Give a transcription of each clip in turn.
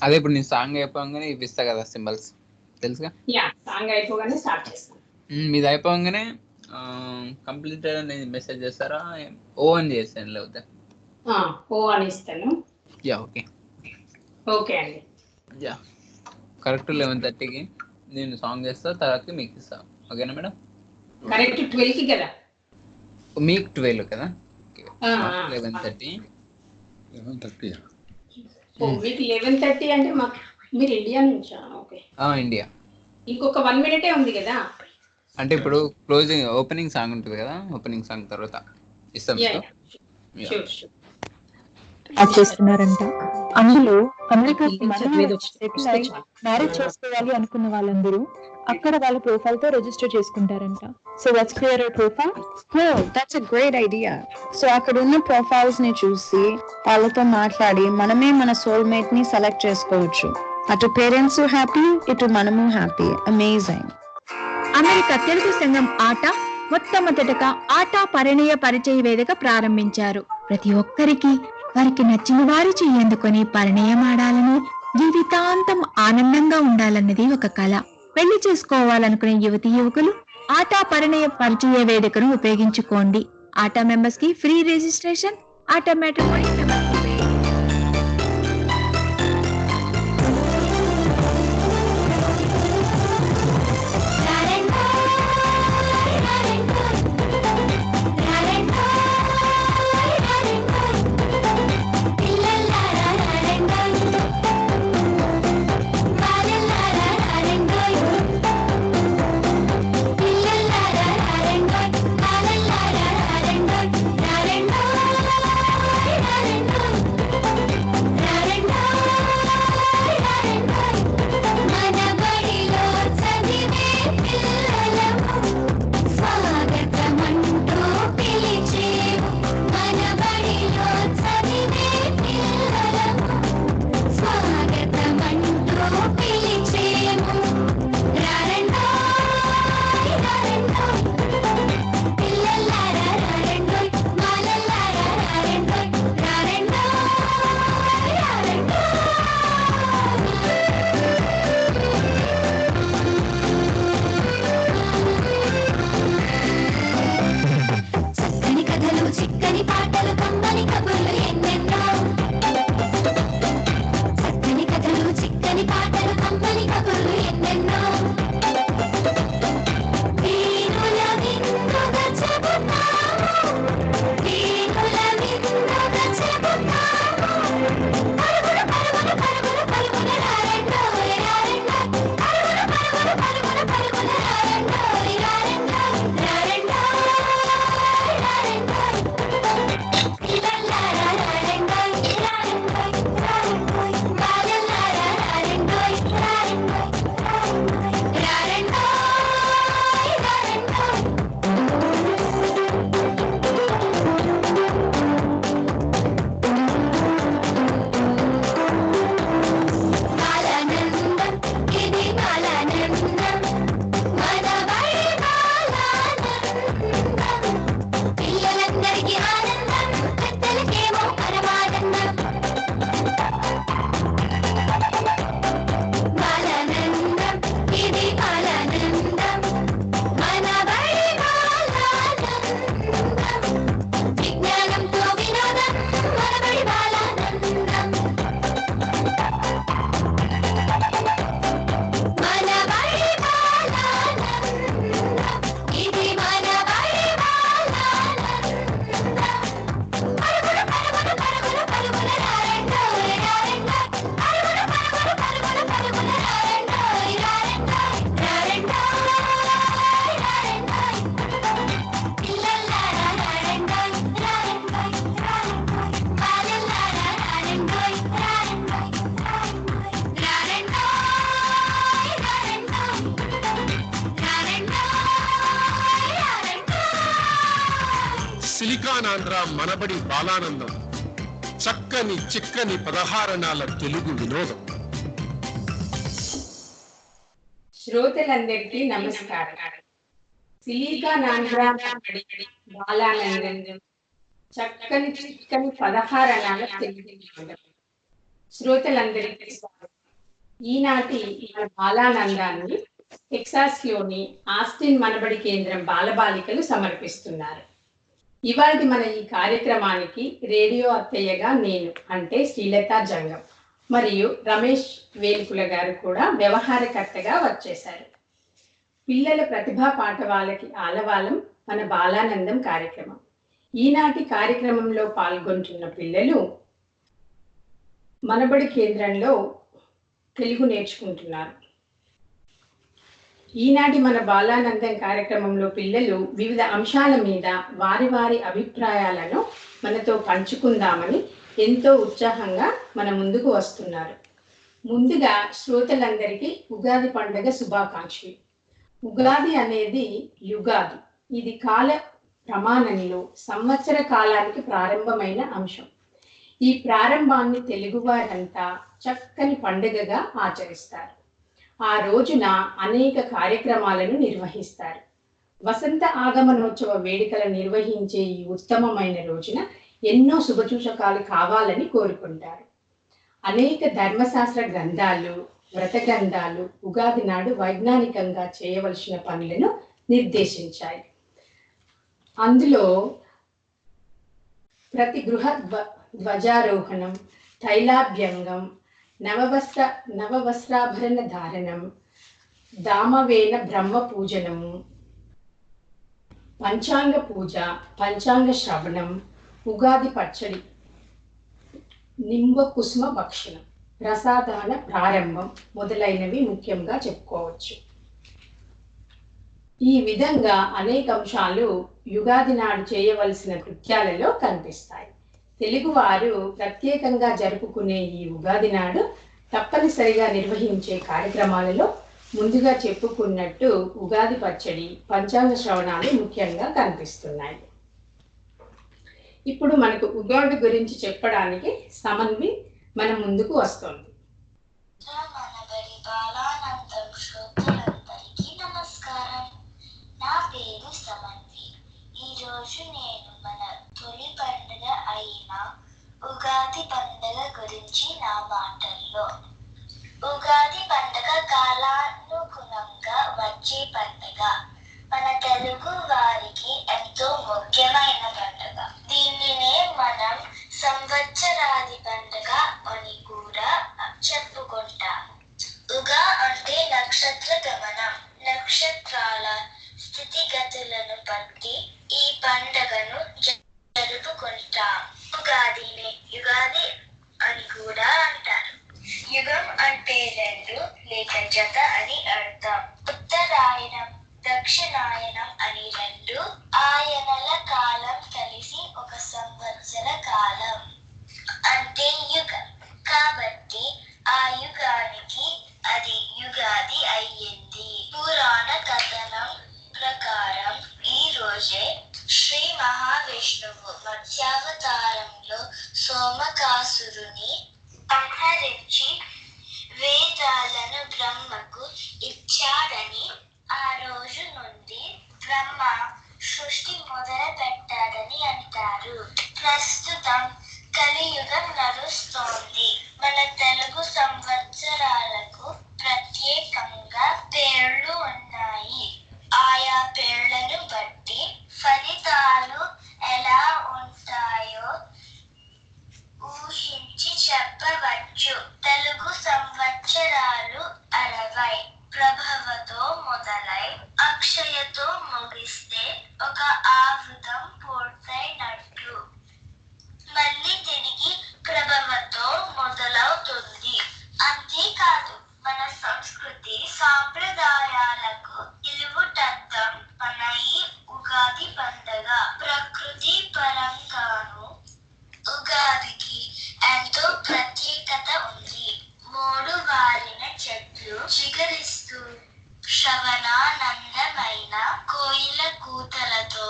అదే ఇప్పుడు నేను సాంగ్ అయిపోగానే ఇప్పిస్తా కదా సింబల్స్, తెలుసుగా. సాంగ్ అయిపోగానే స్టార్ట్ చేస్తాను. మీది అయిపోగానే కంప్లీట్ అనేది మెసేజ్ చేస్తారా? ఓ అని చేస్తాను, లేకపోతే ఓ అని ఇస్తాను. ఓకే ఓకే అండి. కరెక్ట్ 11:30కి నేను సాంగ్ చేస్తా, తర్వాత మీకు ఇస్తా. ఓకేనా మేడం? కరెక్ట్ 12కి కదా? మీకు 12 కదా? 11:30. మీకు 11:30 అంటే మాకు మీరు ఇండియా నుంచా? Okay, India. ఇంకొక 1 minute ఉంది కదా. అంటే ఇప్పుడు క్లోజింగ్ ఓపెనింగ్ సాంగ్ ఉంటుంది కదా, ఓపెనింగ్ సాంగ్ తర్వాత ఇస్తాం. చేస్తున్నారంట. అందులో అమెరికాకి సెటిల్ అయి మ్యారేజ్ చేసుకోవాలి అనుకున్న వాళ్ళందరూ అక్కడ వాళ్ళ ప్రొఫైల్ తో రిజిస్టర్ చేసుకుంటారంట. So let's create a profile. That's a great idea. So అక్కడ ఉన్న ప్రొఫైల్స్ ని చూసి వాళ్ళతో మాట్లాడి మనమే మన సోల్మేట్ ని సెలెక్ట్ చేసుకోవచ్చు. అటు పేరెంట్స్ హ్యాపీ, ఇటు మనము హ్యాపీ. అమేజింగ్. అమెరికా తెలుగు సంఘం ఆట మొట్టమొదటగా ఆట పరిణయ పరిచయ వేదిక ప్రారంభించారు. ప్రతి ఒక్కరికి వారికి నచ్చిన వారి చెయ్యందుకొని పరిణయమాడాలని, జీవితాంతం ఆనందంగా ఉండాలన్నది ఒక కళ. పెళ్లి చేసుకోవాలనుకునే యువతి యువకులు ఆట పరిణయ పరిచయ వేదికను ఉపయోగించుకోండి. ఆట మెంబర్స్ కి ఫ్రీ రిజిస్ట్రేషన్, ఆటోమేటిక్ సిలికానాంధ్ర మనబడి బాలానందం, చక్కని చిక్కని 16 తెలుగు వినోదం. శ్రోతలందరికీ నమస్కారం. సిలికానాంధ్ర మనబడి బాలానందం, చక్కని చిక్కని 16 తెలుగు వినోదం. శ్రోతలందరికీ స్వాగతం. ఈనాటి మన బాలానందాన్ని టెక్సాస్ లోని ఆస్టిన్ మనబడి కేంద్రం బాలబాలికలు సమర్పిస్తున్నారు. ఇవాళ మన ఈ కార్యక్రమానికి రేడియో అత్తయ్యగా నేను అంటే శ్రీలత జంగం మరియు రమేష్ వేలుకుల గారు కూడా వ్యవహారకర్తగా వచ్చేశారు. పిల్లల ప్రతిభా పాఠవాలకి ఆలవాలం మన బాలానందం కార్యక్రమం. ఈనాటి కార్యక్రమంలో పాల్గొంటున్న పిల్లలు మనబడి కేంద్రంలో తెలుగు నేర్చుకుంటున్నారు. ఈనాటి మన బాలానందం కార్యక్రమంలో పిల్లలు వివిధ అంశాల మీద వారి వారి అభిప్రాయాలను మనతో పంచుకుందామని ఎంతో ఉత్సాహంగా మన ముందుకు వస్తున్నారు. ముందుగా శ్రోతలందరికీ ఉగాది పండుగ శుభాకాంక్షలు. ఉగాది అనేది యుగాది. ఇది కాల ప్రమాణంలో సంవత్సర కాలానికి ప్రారంభమైన అంశం. ఈ ప్రారంభాన్ని తెలుగువారంతా చక్కని పండుగగా ఆచరిస్తారు. ఆ రోజున అనేక కార్యక్రమాలను నిర్వహిస్తారు. వసంత ఆగమనోత్సవ వేడుకలు నిర్వహించే ఈ ఉత్తమమైన రోజున ఎన్నో శుభసూచకాలు కావాలని కోరుకుంటారు. అనేక ధర్మశాస్త్ర గ్రంథాలు, వ్రత గ్రంథాలు ఉగాది నాడు వైజ్ఞానికంగా చేయవలసిన పనులను నిర్దేశించాయి. అందులో ప్రతి గృహ ధ్వజారోహణం, తైలాభ్యంగం, నవవస్త్రాభరణ ధారణం, దామవేన బ్రహ్మ పూజనము, పంచాంగ పూజ, పంచాంగ శ్రవణం, ఉగాది పచ్చడి, నింబ కుసుమ భక్షణం, ప్రసాదాన ప్రారంభం మొదలైనవి ముఖ్యంగా చెప్పుకోవచ్చు. ఈ విధంగా అనేక అంశాలు యుగాది నాడు చేయవలసిన కృత్యాలలో కనిపిస్తాయి. తెలుగువారు ప్రత్యేకంగా జరుపుకునే ఈ ఉగాది నాడు తప్పనిసరిగా నిర్వహించే కార్యక్రమాలలో ముందుగా చెప్పుకున్నట్టు ఉగాది పచ్చడి, పంచాంగ శ్రవణాలు ముఖ్యంగా కనిపిస్తున్నాయి. ఇప్పుడు మనకు ఉగాది గురించి చెప్పడానికి సమన్వి మన ముందుకు వస్తుంది. మనబడి బాలానందం శ్రోతలందరికీ నమస్కారం. నా పేరు సమన్వి. ఈరోజు నేను మన తొలి పండుగ అయిన ఉగాది పండుగ గురించి నా మాటల్లో. ఉగాది పండుగ కాలానుగుణంగా వచ్చే పండుగ. మన తెలుగు వారికి ఎంతో ముఖ్యమైన పండుగ. దీనినే మనం సంవత్సరాది పండుగ అని కూడా చెప్పుకుంటాము. ఉగా అంటే నక్షత్ర గమనం. నక్షత్రాల స్థితిగతులను బట్టి ఈ పండుగను జరుపుకుంటాం. ఉగాదిని యుగాది అని కూడా అంటారు. యుగం అంటే రెండు లేక జత అని అర్థం. ఉత్తరాయణం, దక్షిణాయనం అని రెండు ఆయనల కాలం కలిసి ఒక సంవత్సర కాలం అంటే యుగం. కాబట్టి ఆ యుగానికి అది యుగాది అయ్యింది. పురాణ కథనం ప్రకారం ఈ రోజే శ్రీ మహావిష్ణువు మత్స్యావతారంలో సోమకాసురుని సంహరించి వేదాలను బ్రహ్మకు ఇచ్చాడని, ఆ రోజు నుండి బ్రహ్మ సృష్టి మొదలు పెట్టాడని అంటారు. ప్రస్తుతం కలియుగం నడుస్తోంది. మన తెలుగు సంవత్సరాలకు ప్రత్యేకంగా పేర్లు ఉన్నాయి. ఆయా పేర్లను బట్టి ఫలితాలు ఎలా ఉంటాయో ఊహించి చెప్పవచ్చు. తెలుగు సంవత్సరాలు 60. ప్రభవతో మొదలై అక్షయతో ముగిస్తే ఒక ఆవృతం పూర్తయినట్లు. మళ్ళీ తిరిగి ప్రభవతో మొదలవుతుంది. అంతేకాదు, మన సంస్కృతి సాంప్రదాయాలకు నిలువుటద్దం మన ఈ ఉగాది పండుగ. ప్రకృతి పరంగాను ఉగాదికి ఎంతో ప్రత్యేకత ఉంది. 3 వారిన చెట్లు చిగురిస్తూ శ్రవణానందమైన కోయిల కూతలతో,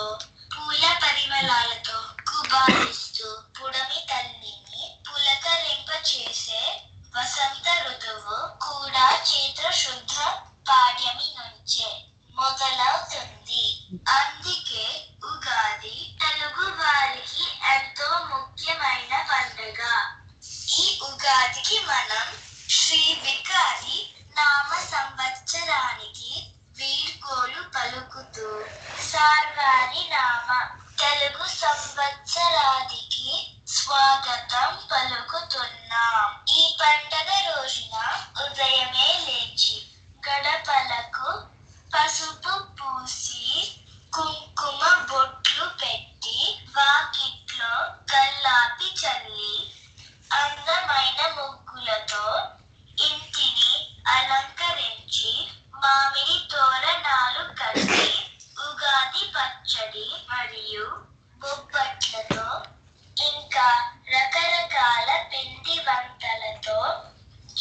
పూల పరిమళాలతో గుబాలిస్తూ పుడమి తల్లిని పులకరింప చేసే వసంత ఋతువు కూడా చైత్ర శుద్ధ పాడ్యమి నుంచే మొదలవుతుంది. అందుకే ఉగాది తెలుగు వారికి ఎంతో ముఖ్యమైన ఉగాదికి మనం శ్రీ వికారి నామ సంవత్సరానికి వీడ్కోలు పలుకుతూ సార్వారి నామ తెలుగు సంవత్సరానికి స్వాగతం పలుకుతున్నాం. ఈ పండగ రోజున ఉదయమే లేచి గడపలకు పసుపు పూసి కుంకుమ బొట్లు పెట్టి వాకిట్లో కల్లాపి చల్లి అందమైన ముగ్గులతో ఇంటిని అలంకరించి మామిడి తోరణాలు కట్టి ఉగాది పచ్చడి మరియు బొబ్బట్లతో ఇంకా రకరకాల పిండి వంటలతో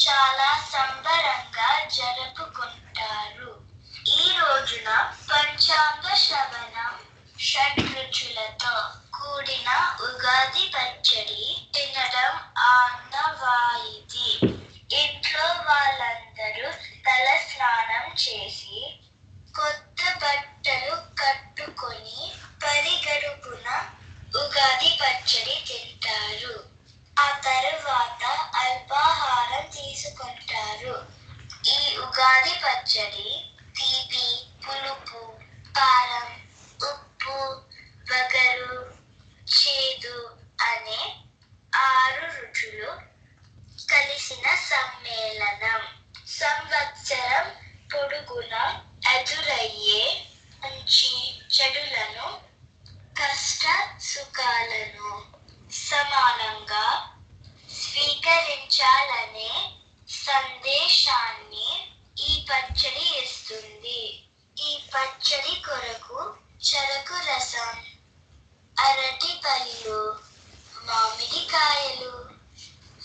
చాలా సంబరంగా జరుపుకుంటారు. ఈ రోజున పంచాంగ శ్రవణం షడ్రుచులతో కూడిన ఉగాది పచ్చడి తినడం ఆనవాయితీ. ఇంట్లో వాళ్ళందరూ తల స్నానం చేసి కొత్త బట్టలు కట్టుకొని పరిగడుపున ఉగాది పచ్చడి తింటారు. ఆ తరువాత అల్పాహారం తీసుకుంటారు. ఈ ఉగాది పచ్చడి తీపి, పులుపు, కారం, ఉప్పు, వగరు, చేదు అనే 6 రుచులు కలిసిన సమ్మేళనం. సంవత్సరం పొడుగునా ఎదురయ్యే మంచి చెడులను, కష్ట సుఖాలను సమానంగా స్వీకరించాలనే సందేశాన్ని ఈ పచ్చడి ఇస్తుంది. ఈ పచ్చడి కొరకు చెరకు రసం, అరటి పళ్ళు, మామిడికాయలు,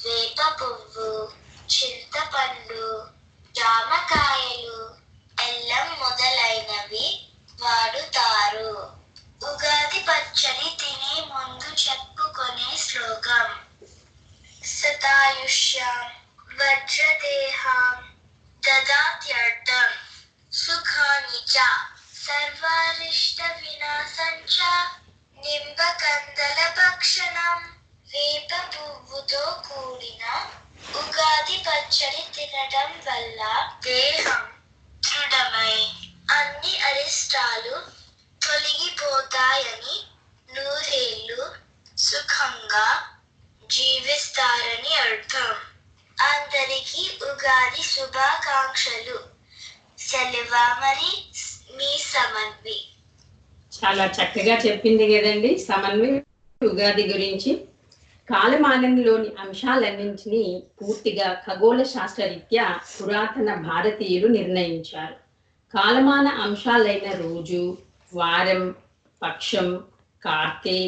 వేప పువ్వు, చింతపండు, జామకాయలు, బెల్లం మొదలైనవి వాడుతారు. ఉగాది పచ్చడి తినే ముందు చెప్పుకునే శ్లోకం: సతాయుష్యాం వజ్రదేహాం దదాత్యర్థం సుఖాని చ సర్వారిష్ట వినాశం చ నింబకందల భక్షణం. వేప పువ్వుతో కూడిన ఉగాది పచ్చడి తినడం వల్ల దేహం దృఢమై అన్ని అరిష్టాలు తొలగిపోతాయని, 100 ఏళ్ళు సుఖంగా జీవిస్తారని అర్థం. అందరికీ ఉగాది శుభాకాంక్షలు. సెలవా మరి మీ సమన్వి. చాలా చక్కగా చెప్పింది కదండి సమన్వి ఉగాది గురించి. కాలమానంలోని అంశాలన్నింటినీ పూర్తిగా ఖగోళ శాస్త్రరీత్యా పురాతన భారతీయులు నిర్ణయించారు. కాలమాన అంశాలైన రోజు, వారం, పక్షం, కార్తె,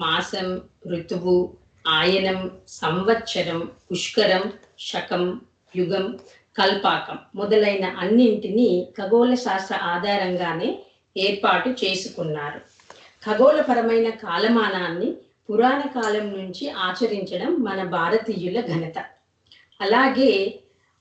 మాసం, ఋతువు, ఆయనం, సంవత్సరం, పుష్కరం, శకం, యుగం, కల్పాకం మొదలైన అన్నింటినీ ఖగోళ శాస్త్ర ఆధారంగానే ఏర్పాటు చేసుకున్నారు. ఖగోళపరమైన కాలమానాన్ని పురాణ కాలం నుంచి ఆచరించడం మన భారతీయుల ఘనత. అలాగే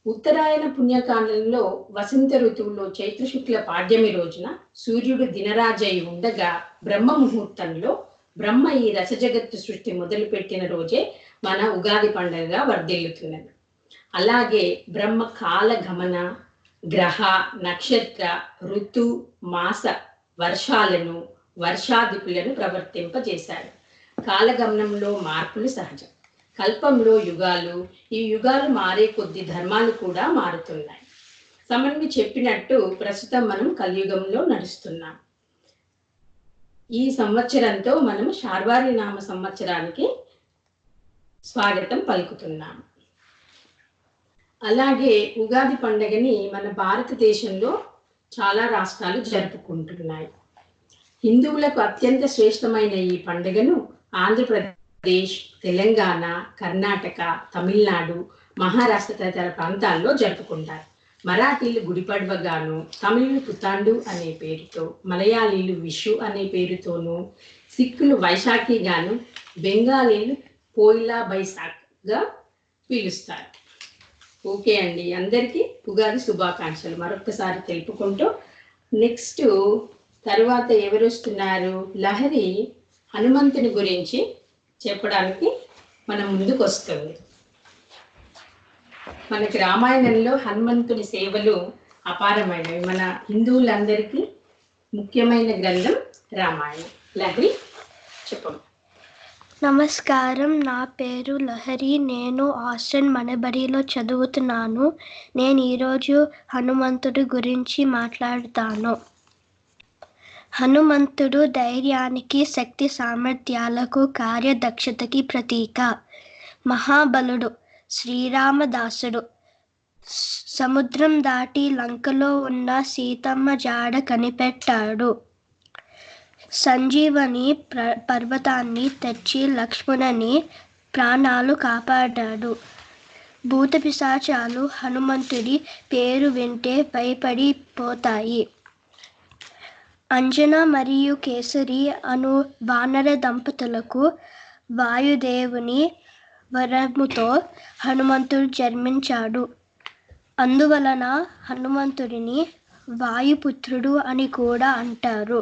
ఉత్తరాయణ పుణ్యకాలంలో వసంత ఋతువులో చైత్రశుక్ల పాడ్యమి రోజున సూర్యుడు దినరాజై ఉండగా బ్రహ్మ ముహూర్తంలో బ్రహ్మ ఈ రసజగత్తు సృష్టి మొదలుపెట్టిన రోజే మన ఉగాది పండుగగా వర్ధిల్లుతున్నది. అలాగే బ్రహ్మ కాల గమన, గ్రహ, నక్షత్ర, ఋతు, మాస వర్షాలను, వర్షాధికులను ప్రవర్తింపజేశాడు. కాలగమనంలో మార్పులు సహజం. కల్పంలో యుగాలు, ఈ యుగాలు మారే కొద్ది ధర్మాలు కూడా మారుతున్నాయి. సమన్వి చెప్పినట్టు ప్రస్తుతం మనం కలియుగంలో నడుస్తున్నాం. ఈ సంవత్సరంతో మనం శార్వారి నామ సంవత్సరానికి స్వాగతం పలుకుతున్నాం. అలాగే ఉగాది పండుగని మన భారతదేశంలో చాలా రాష్ట్రాలు జరుపుకుంటున్నాయి. హిందువులకు అత్యంత శ్రేష్టమైన ఈ పండుగను ఆంధ్రప్రదేశ్, తెలంగాణ, కర్ణాటక, తమిళనాడు, మహారాష్ట్ర తదితర ప్రాంతాల్లో జరుపుకుంటారు. మరాఠీలు గుడిపడ్వగాను, తమిళులు పుతాండు అనే పేరుతో, మలయాళీలు విషు అనే పేరుతోనూ, సిక్కులు వైశాఖిగాను, బెంగాలీలు పోయిలా బైసాఖ్గా పిలుస్తారు. ఓకే అండి, అందరికీ ఉగాది శుభాకాంక్షలు మరొకసారి తెలుపుకుంటూ నెక్స్ట్ తర్వాత ఎవరు వస్తున్నారు? లహరి హనుమంతుని గురించి చెప్పడానికి మన ముందుకు వస్తుంది. మనకి రామాయణంలో హనుమంతుని సేవలు అపారమైనవి. మన హిందువులందరికీ ముఖ్యమైన గ్రంథం రామాయణం. లహరి చెప్పండి. నమస్కారం, నా పేరు లహరి. నేను ఆస్టిన్ మనబడిలో చదువుతున్నాను. నేను ఈరోజు హనుమంతుడి గురించి మాట్లాడుతాను. హనుమంతుడు ధైర్యానికి, శక్తి సామర్థ్యాలకు, కార్యదక్షతకి ప్రతీక. మహాబలుడు, శ్రీరామదాసుడు. సముద్రం దాటి లంకలో ఉన్న సీతమ్మ జాడ కనిపెట్టాడు. సంజీవని పర్వతాన్ని తెచ్చి లక్ష్మణుని ప్రాణాలు కాపాడాడు. భూత పిశాచాలు హనుమంతుడి పేరు వింటే భయపడిపోతాయి. అంజన మరియు కేసరి అను వానర దంపతులకు వాయుదేవుని వరముతో హనుమంతుడు జన్మించాడు. అందువలన హనుమంతుడిని వాయుపుత్రుడు అని కూడా అంటారు.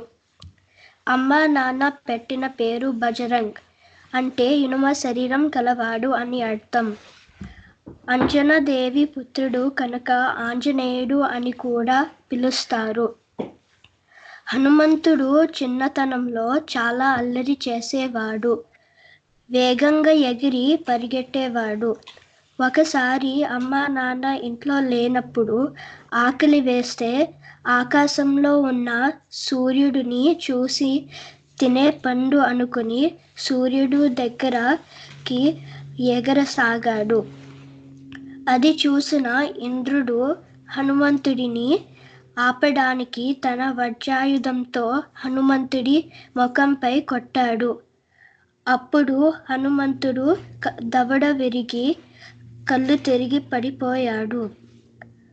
అమ్మ నాన్న పెట్టిన పేరు బజరంగ్, అంటే ఇనుమ శరీరం కలవాడు అని అర్థం. అంజనాదేవి పుత్రుడు కనుక ఆంజనేయుడు అని కూడా పిలుస్తారు. హనుమంతుడు చిన్నతనంలో చాలా అల్లరి చేసేవాడు. వేగంగా ఎగిరి పరిగెట్టేవాడు. ఒకసారి అమ్మా నాన్న ఇంట్లో లేనప్పుడు ఆకలి వేస్తే ఆకాశంలో ఉన్న సూర్యుడిని చూసి తినే పండు అనుకుని సూర్యుడు దగ్గరకి ఎగరసాగాడు. అది చూసిన ఇంద్రుడు హనుమంతుడిని ఆపడానికి తన వజ్రాయుధంతో హనుమంతుడి ముఖంపై కొట్టాడు. అప్పుడు హనుమంతుడు దవడ విరిగి కళ్ళు తిరిగి పడిపోయాడు.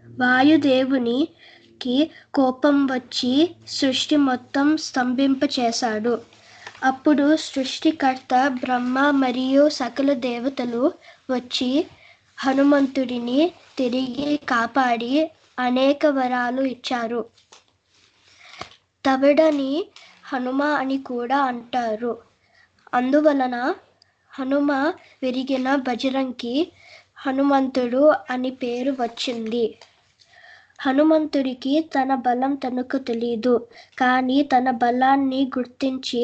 వాయుదేవునికి కోపం వచ్చి సృష్టి మొత్తం స్తంభింపచేశాడు. అప్పుడు సృష్టికర్త బ్రహ్మ మరియు సకల దేవతలు వచ్చి హనుమంతుడిని తిరిగి కాపాడి అనేక వరాలు ఇచ్చారు. దవడని హనుమ అని కూడా అంటారు. అందువలన హనుమ విరిగిన బజరంగ్కి హనుమంతుడు అని పేరు వచ్చింది. హనుమంతుడికి తన బలం తనకు తెలీదు, కానీ తన బలాన్ని గుర్తించి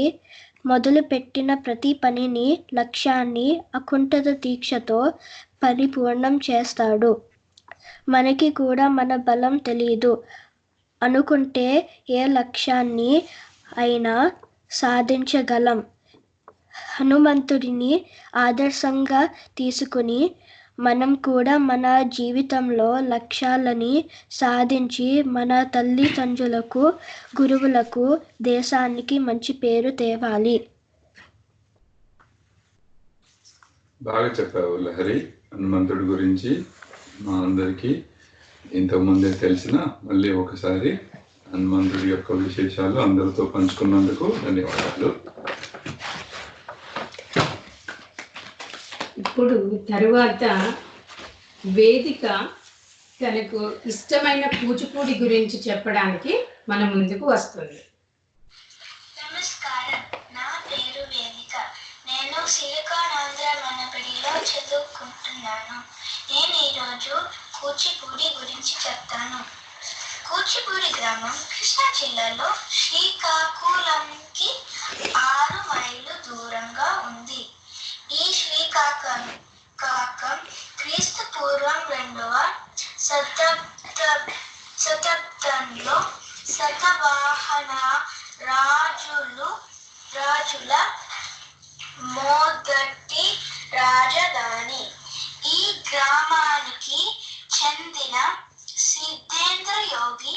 మొదలుపెట్టిన ప్రతి పనిని, లక్ష్యాన్ని అకుంఠిత దీక్షతో పరిపూర్ణం చేస్తాడు. మనకి కూడా మన బలం తెలీదు అనుకుంటే ఏ లక్ష్యాన్ని అయినా సాధించగలం. హనుమంతుడిని ఆదర్శంగా తీసుకుని మనం కూడా మన జీవితంలో లక్ష్యాలని సాధించి మన తల్లిదండ్రులకు, గురువులకు, దేశానికి మంచి పేరు తేవాలి. బాగా చెప్పావు లహరి. హనుమంతుడి గురించి మా అందరికీ ఇంతకుముందే తెలిసిన మళ్ళీ ఒకసారి హనుమంతుడి యొక్క విశేషాలు అందరితో పంచుకున్నందుకు ధన్యవాదాలు. ఇప్పుడు తరువాత వేదిక తనకు ఇష్టమైన కూచిపూడి గురించి చెప్పడానికి మన ముందుకు వస్తుంది. నమస్కారం, నా పేరు వేదిక. నేను సిలికాన్ ఆంధ్ర మనబడిలో చదువుకుంటున్నాను. నేను ఈరోజు కూచిపూడి గురించి చెప్తాను. కూచిపూడి గ్రామం కృష్ణా జిల్లాలో శ్రీకాకుళంకి 6 మైళ్ళు దూరంగా ఉంది. ఈ శ్రీకాకుళం క్రీస్తు పూర్వం 2వ శతాబ్దంలో శతవాహన రాజుల మొదటి రాజధాని. ఈ గ్రామానికి చెందిన సిద్ధేంద్ర యోగి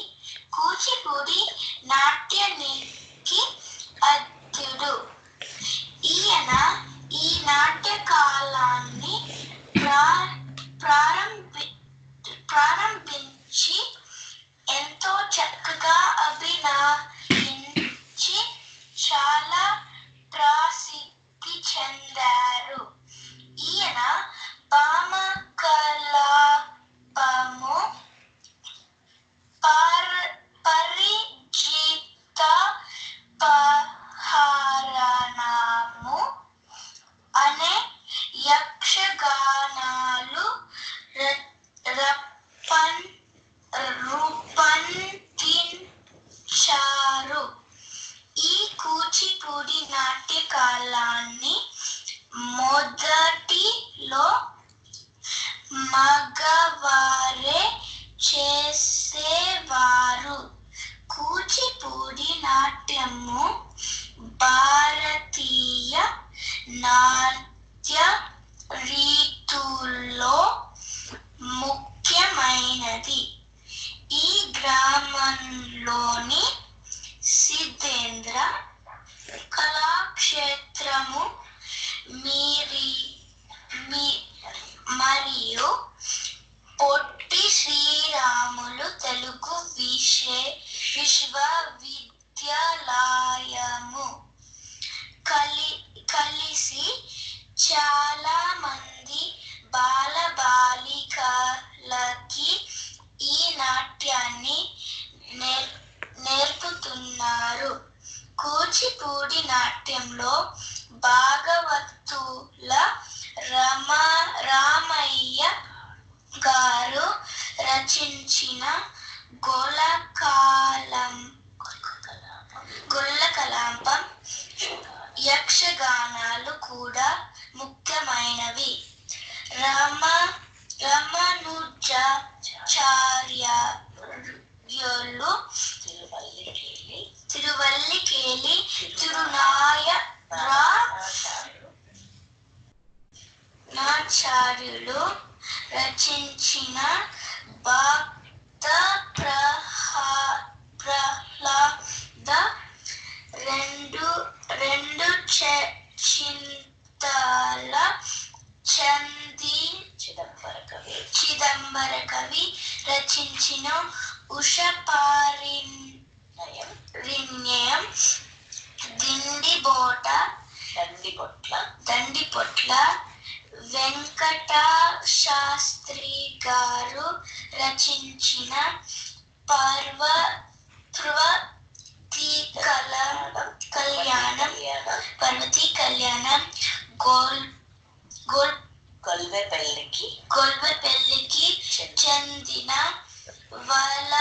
కూచిపూడి నాట్యానికి అధ్యుడు. ఈయన ఈ నాట్యకాలాన్ని ప్రారంభించి ఎంతో చక్కగా అభినయించి చాలా ప్రసిద్ధి చెందారు. ఈయన పామకలాపము పరిచిత పహరణము అనే యక్షగానాలు మగవారే చేసేవారు. కూచిపూడి నాట్యము భారతీయ నాట్య రీతుల్లో ముఖ్యమైనది. ఈ గ్రామంలోని సిద్ధేంద్ర కళాక్షేత్రము మరియు పొట్టి శ్రీరాములు తెలుగు విశ్వవిద్యాలయము కలిసి చాలా మంది బాలబాలికలకి ఈ నాట్యాన్ని నేర్పుతున్నారు. కూచిపూడి నాట్యంలో భాగవతుల రామయ్య గారు రచించిన గొల్లకలాంపం యక్షగానాలు కూడా ముఖ్యమైనవి. రామానుజాచార్యులు తిరువల్లికేలి తిరునాచార్యులు రచించిన భక్త ప్రహ్లాద రెండు చింతల చిదంబర కవి రచించిన ఉషపారిణ్యం దండిపొట్ల వెంకట శాస్త్రి గారు రచించిన పార్వతీ కళ్యాణం గొల్వెపెల్లికి చెందిన వల్లభాచౌధరి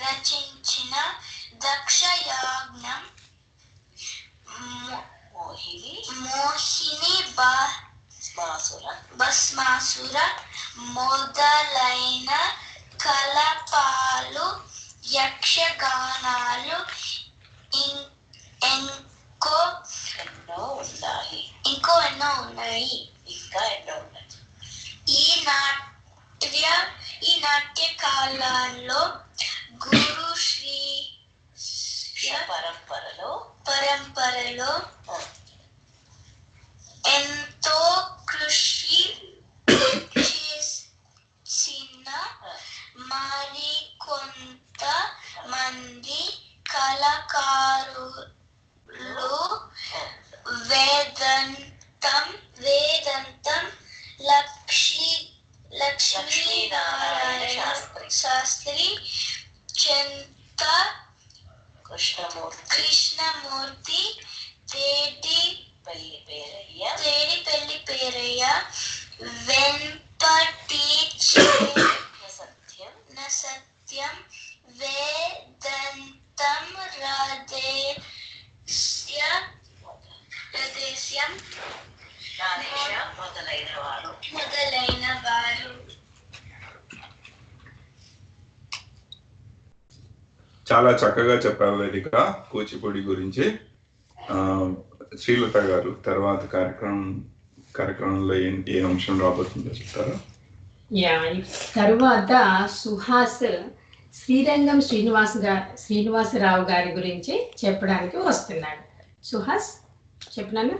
రచించిన దక్షయాజ్ఞం మోహిని భస్మాసుర మొదలైన కలపాలు యక్షగానాలు ఇంకో ఎన్నో ఉన్నాయి. ఈ నాట్య కాలంలో గురు శ్రీ పరంపరలో ఎంతో కృషి చేసిన మరికొంత మంది కళాకారులు వేదాంతం లక్ష్మీనారాయణ శాస్త్రి చెంత కృష్ణమూర్తి తేడిపల్లి పేరయ్య వెంపటి సత్యం వేదాంతం రదేశ్యం మొదలైన వారు. చాలా చక్కగా చెప్పారు వేదిక కూచిపూడి గురించి. శ్రీలత గారు తర్వాత కార్యక్రమంలో ఏ అంశం రాబోతుందో చెప్తారా? తరువాత సుహాస్ శ్రీరంగం శ్రీనివాసరావు గారి గురించి చెప్పడానికి వస్తున్నాడు. సుహాస్ చెప్పినాను.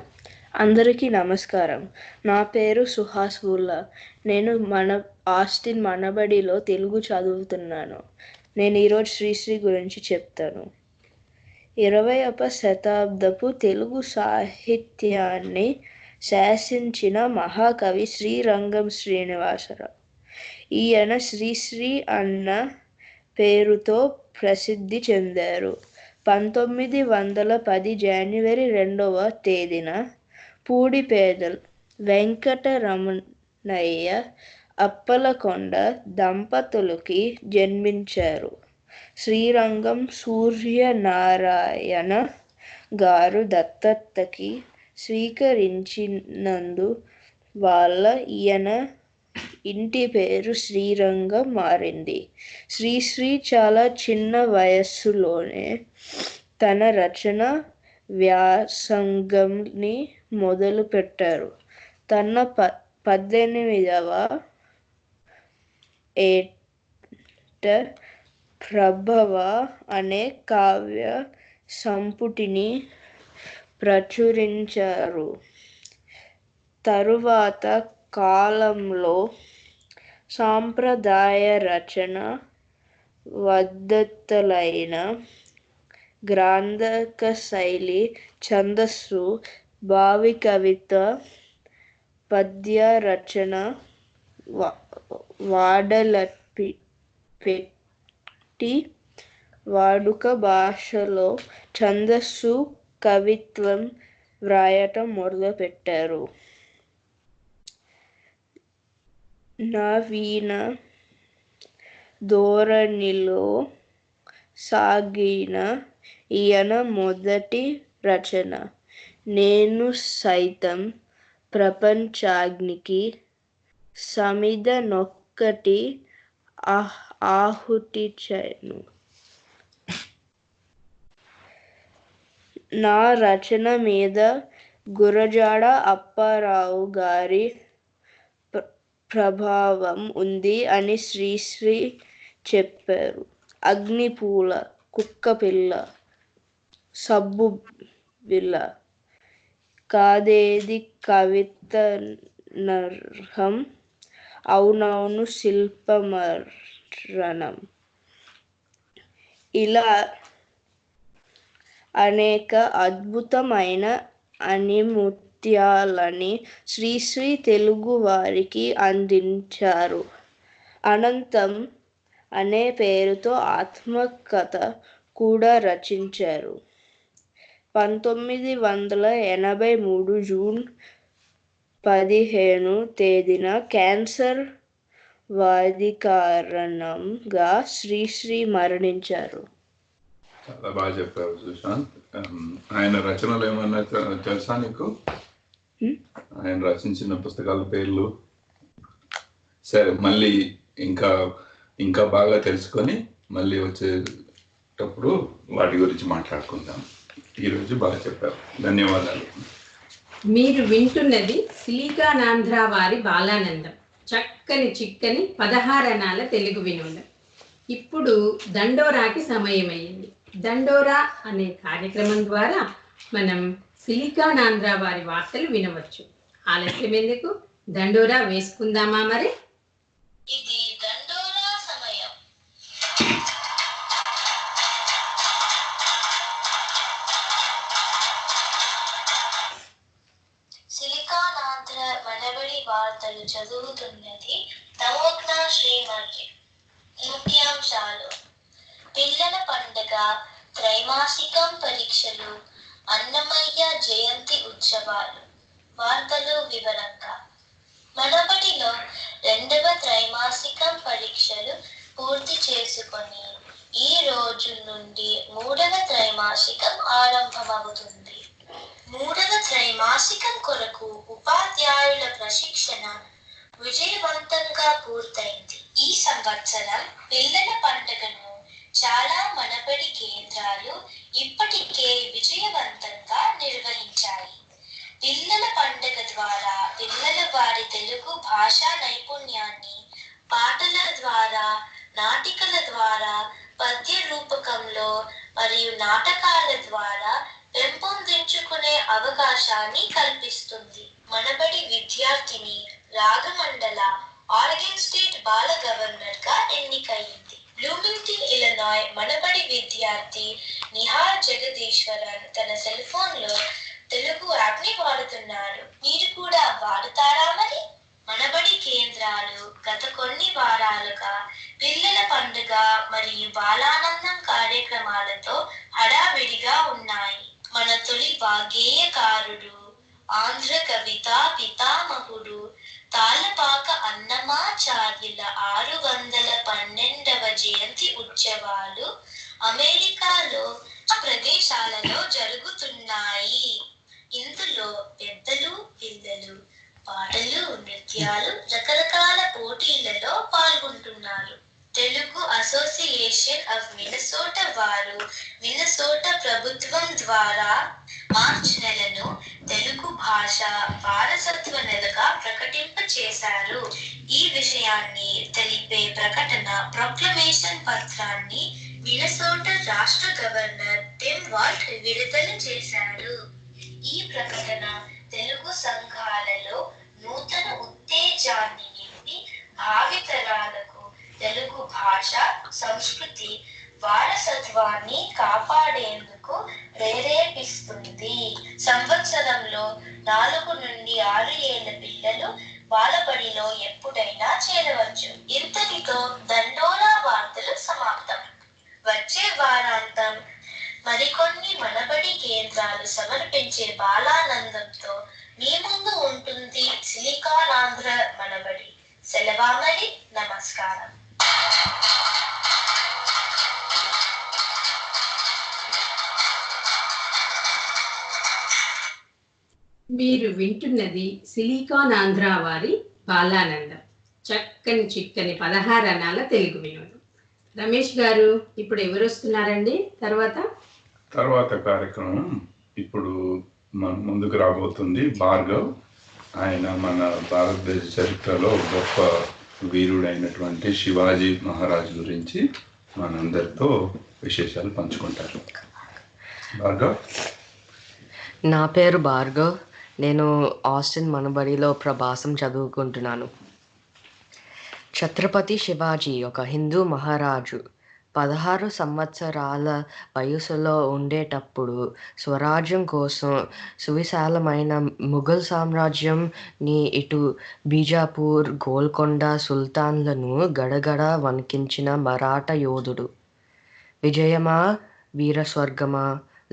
అందరికీ నమస్కారం. నా పేరు సుహాస్ వుల్లా. నేను ఆస్టిన్ మనబడిలో తెలుగు చదువుతున్నాను. నేను ఈరోజు శ్రీశ్రీ గురించి చెప్తాను. 20వ శతాబ్దపు తెలుగు సాహిత్యాన్ని శాసించిన మహాకవి శ్రీరంగం శ్రీనివాసరావు. ఈయన శ్రీశ్రీ అన్న పేరుతో ప్రసిద్ధి చెందారు. 1910 జనవరి 2వ తేదీన పూడిపేదల్ వెంకటరమణయ్య అప్పలకొండ దంపతులకి జన్మించారు. శ్రీరంగం సూర్యనారాయణ గారు దత్తతకి స్వీకరించినందు వాళ్ళ ఈయన ఇంటి పేరు శ్రీరంగం మారింది. శ్రీశ్రీ చాలా చిన్న వయస్సులోనే తన రచన వ్యాసంగంని మొదలు పెట్టారు. తన 18వ ఏట ప్రభవ అనే కావ్య సంపుటిని ప్రచురించారు. తరువాత కాలంలో సాంప్రదాయ రచన పద్ధతులైన గ్రాంథిక శైలి, ఛందస్సు, భావి కవిత, పద్య రచన పెట్టి వాడుక భాషలో ఛందస్సు, కవిత్వం వ్రాయటం మొదలుపెట్టారు. నవీన ధోరణిలో సాగిన ఈయన మొదటి రచన నేను సైతం ప్రపంచాగ్నికి సమిధ నొక్కటి ఆహుతిచ్చాను. నా రచన మీద గురజాడ అప్పారావు గారి ప్రభావం ఉంది అని శ్రీశ్రీ చెప్పారు. అగ్నిపూల, కుక్కపిల్ల, సబ్బు బిళ్ళ, కాదేది కవితనర్హం, అవునవును శిల్పమరణం, ఇలా అనేక అద్భుతమైన అనిముత్యాలని శ్రీశ్రీ తెలుగు వారికి అందించారు. అనంతం అనే పేరుతో ఆత్మకథ కూడా రచించారు. 1983 జూన్ 15 తేదీన క్యాన్సర్ వ్యాధి కారణంగా శ్రీశ్రీ మరణించారు. చాలా బాగా చెప్పారు సుశాంత్. ఆయన రచనలు ఏమన్నా తెలుసా నీకు? ఆయన రచించిన పుస్తకాల పేర్లు? సరే, మళ్ళీ ఇంకా బాగా తెలుసుకొని మళ్ళీ వచ్చేటప్పుడు వాటి గురించి మాట్లాడుకుందాం. ఈరోజు బాగా చెప్పారు, ధన్యవాదాలు. మీరు వింటున్నది సిలికానాంధ్ర వారి బాలానందం, చక్కని చిక్కని 16 అణాల తెలుగు వినోదం. ఇప్పుడు దండోరాకి సమయమైంది. దండోరా అనే కార్యక్రమం ద్వారా మనం సిలికానాంధ్ర వారి వార్తలు వినవచ్చు. ఆలస్యం ఎందుకు, దండోరా వేసుకుందామా మరి? ఇది దండోరా సమయం. సిలికానాంధ్ర మనబడి వార్తలు చదువుతున్నది తమోగ్న శ్రీమతి. ముఖ్యాంశాలు: పిల్లల పండుగ, త్రైమాసికం పరీక్షలు, అన్నమయ్య జయంతి ఉత్సవాలు. వార్తలు వివరంగా. మనబడిలో 2వ త్రైమాసికం పరీక్షలు పూర్తి చేసుకొని ఈ రోజు నుండి 3వ త్రైమాసికం ఆరంభమవుతుంది. 3వ త్రైమాసికం కొరకు ఉపాధ్యాయుల ప్రశిక్షణ విజయవంతంగా పూర్తయింది. ఈ సంవత్సరం పిల్లల పండుగను చాలా మనబడి కేంద్రాలు ఇప్పటికే విజయవంతంగా నిర్వహించాయి. పిల్లల పండుగ ద్వారా పిల్లల వారి తెలుగు భాషా నైపుణ్యాన్ని పాటల ద్వారా, నాటికల ద్వారా, పద్య రూపకంలో మరియు నాటకాల ద్వారా పెంపొందించుకునే అవకాశాన్ని కల్పిస్తుంది. మనబడి విద్యార్థిని రాగమండల ఆరెగన్ స్టేట్ బాల గవర్నర్ గా ఎన్నికయింది. బ్లూమింగ్టన్, ఇలినాయ్ మనబడి విద్యార్థి నిహార్ జగదీశ్వరన్ తన సెల్ ఫోన్ లో తెలుగు యాప్ ని వాడుతున్నారు. మీరు కూడా వాడుతారా మరి? మనబడి కేంద్రాలు గత కొన్ని వారాలుగా పిల్లల పండుగ మరియు బాలానందం కార్యక్రమాలతో హడావిడిగా ఉన్నాయి. మన తొలి వాగ్గేయకారుడు, ఆంధ్ర కవిత పితామహుడు తాళపాక అన్నమాచార్యుల 612వ జయంతి ఉత్సవాలు అమెరికాలో ప్రదేశాలలో జరుగుతున్నాయి. ఇందులో పెద్దలు పిల్లలు పాటలు నృత్యాలు రకరకాల పోటీలలో పాల్గొంటున్నారు. తెలుగు అసోసియేషన్ ఆఫ్ మినసోటా వారు మినసోటా ప్రభుత్వం ద్వారా మార్చ్ నెలను తెలుగు భాష వారసత్వ నెలగా ప్రకటింప చేశారు. ఈ విషయాన్ని తెలిపే ప్రకటన ప్రొక్లమేషన్ పత్రాన్ని మినసోటా రాష్ట్ర గవర్నర్ టిమ్ వాల్ట్ విడుదల చేశారు. ఈ ప్రకటన తెలుగు సంఘాలలో నూతన ఉత్తేజాన్ని నింపి భావితరాలకు తెలుగు భాష సంస్కృతి వారసత్వాన్ని కాపాడేందుకు ప్రేరేపిస్తుంది. సంవత్సరంలో 4 నుండి 6 ఏళ్ల పిల్లలు బాలబడిలో ఎప్పుడైనా చేరవచ్చు. ఇంతటితో దండోరా వార్తలు సమాప్తం. వచ్చే వారాంతం మరికొన్ని మనబడి కేంద్రాలు సమర్పించే బాలానందంతో మీ ముందు ఉంటుంది సిలికానాంధ్ర మనబడి. సెలవామరి. నమస్కారం. మీరు వింటున్నది సిలికాన్ ఆంధ్ర వారి బాలానందం, చక్కని చిక్కని 16 అనాల తెలుగు వినోదం. రమేష్ గారు, ఇప్పుడు ఎవరు వస్తున్నారండి? తర్వాత కార్యక్రమం ఇప్పుడు మన ముందుకు రాబోతుంది భార్గవ్. ఆయన మన భారతదేశ చరిత్రలో గొప్ప వీరుడైనటువంటి శివాజీ మహారాజ్ గురించి మనందరితో విశేషాలు పంచుకుంటారు. భార్గవ్. నా పేరు భార్గవ్. నేను ఆస్టిన్ మనబడిలో ప్రభాసం చదువుకుంటున్నాను. ఛత్రపతి శివాజీ ఒక హిందూ మహారాజు. 16 సంవత్సరాల వయసులో ఉండేటప్పుడు స్వరాజ్యం కోసం సువిశాలమైన ముఘల్ సామ్రాజ్యంని ఇటు బీజాపూర్, గోల్కొండ సుల్తాన్లను గడగడ వణికించిన మరాఠా యోధుడు. విజయమా వీరస్వర్గమా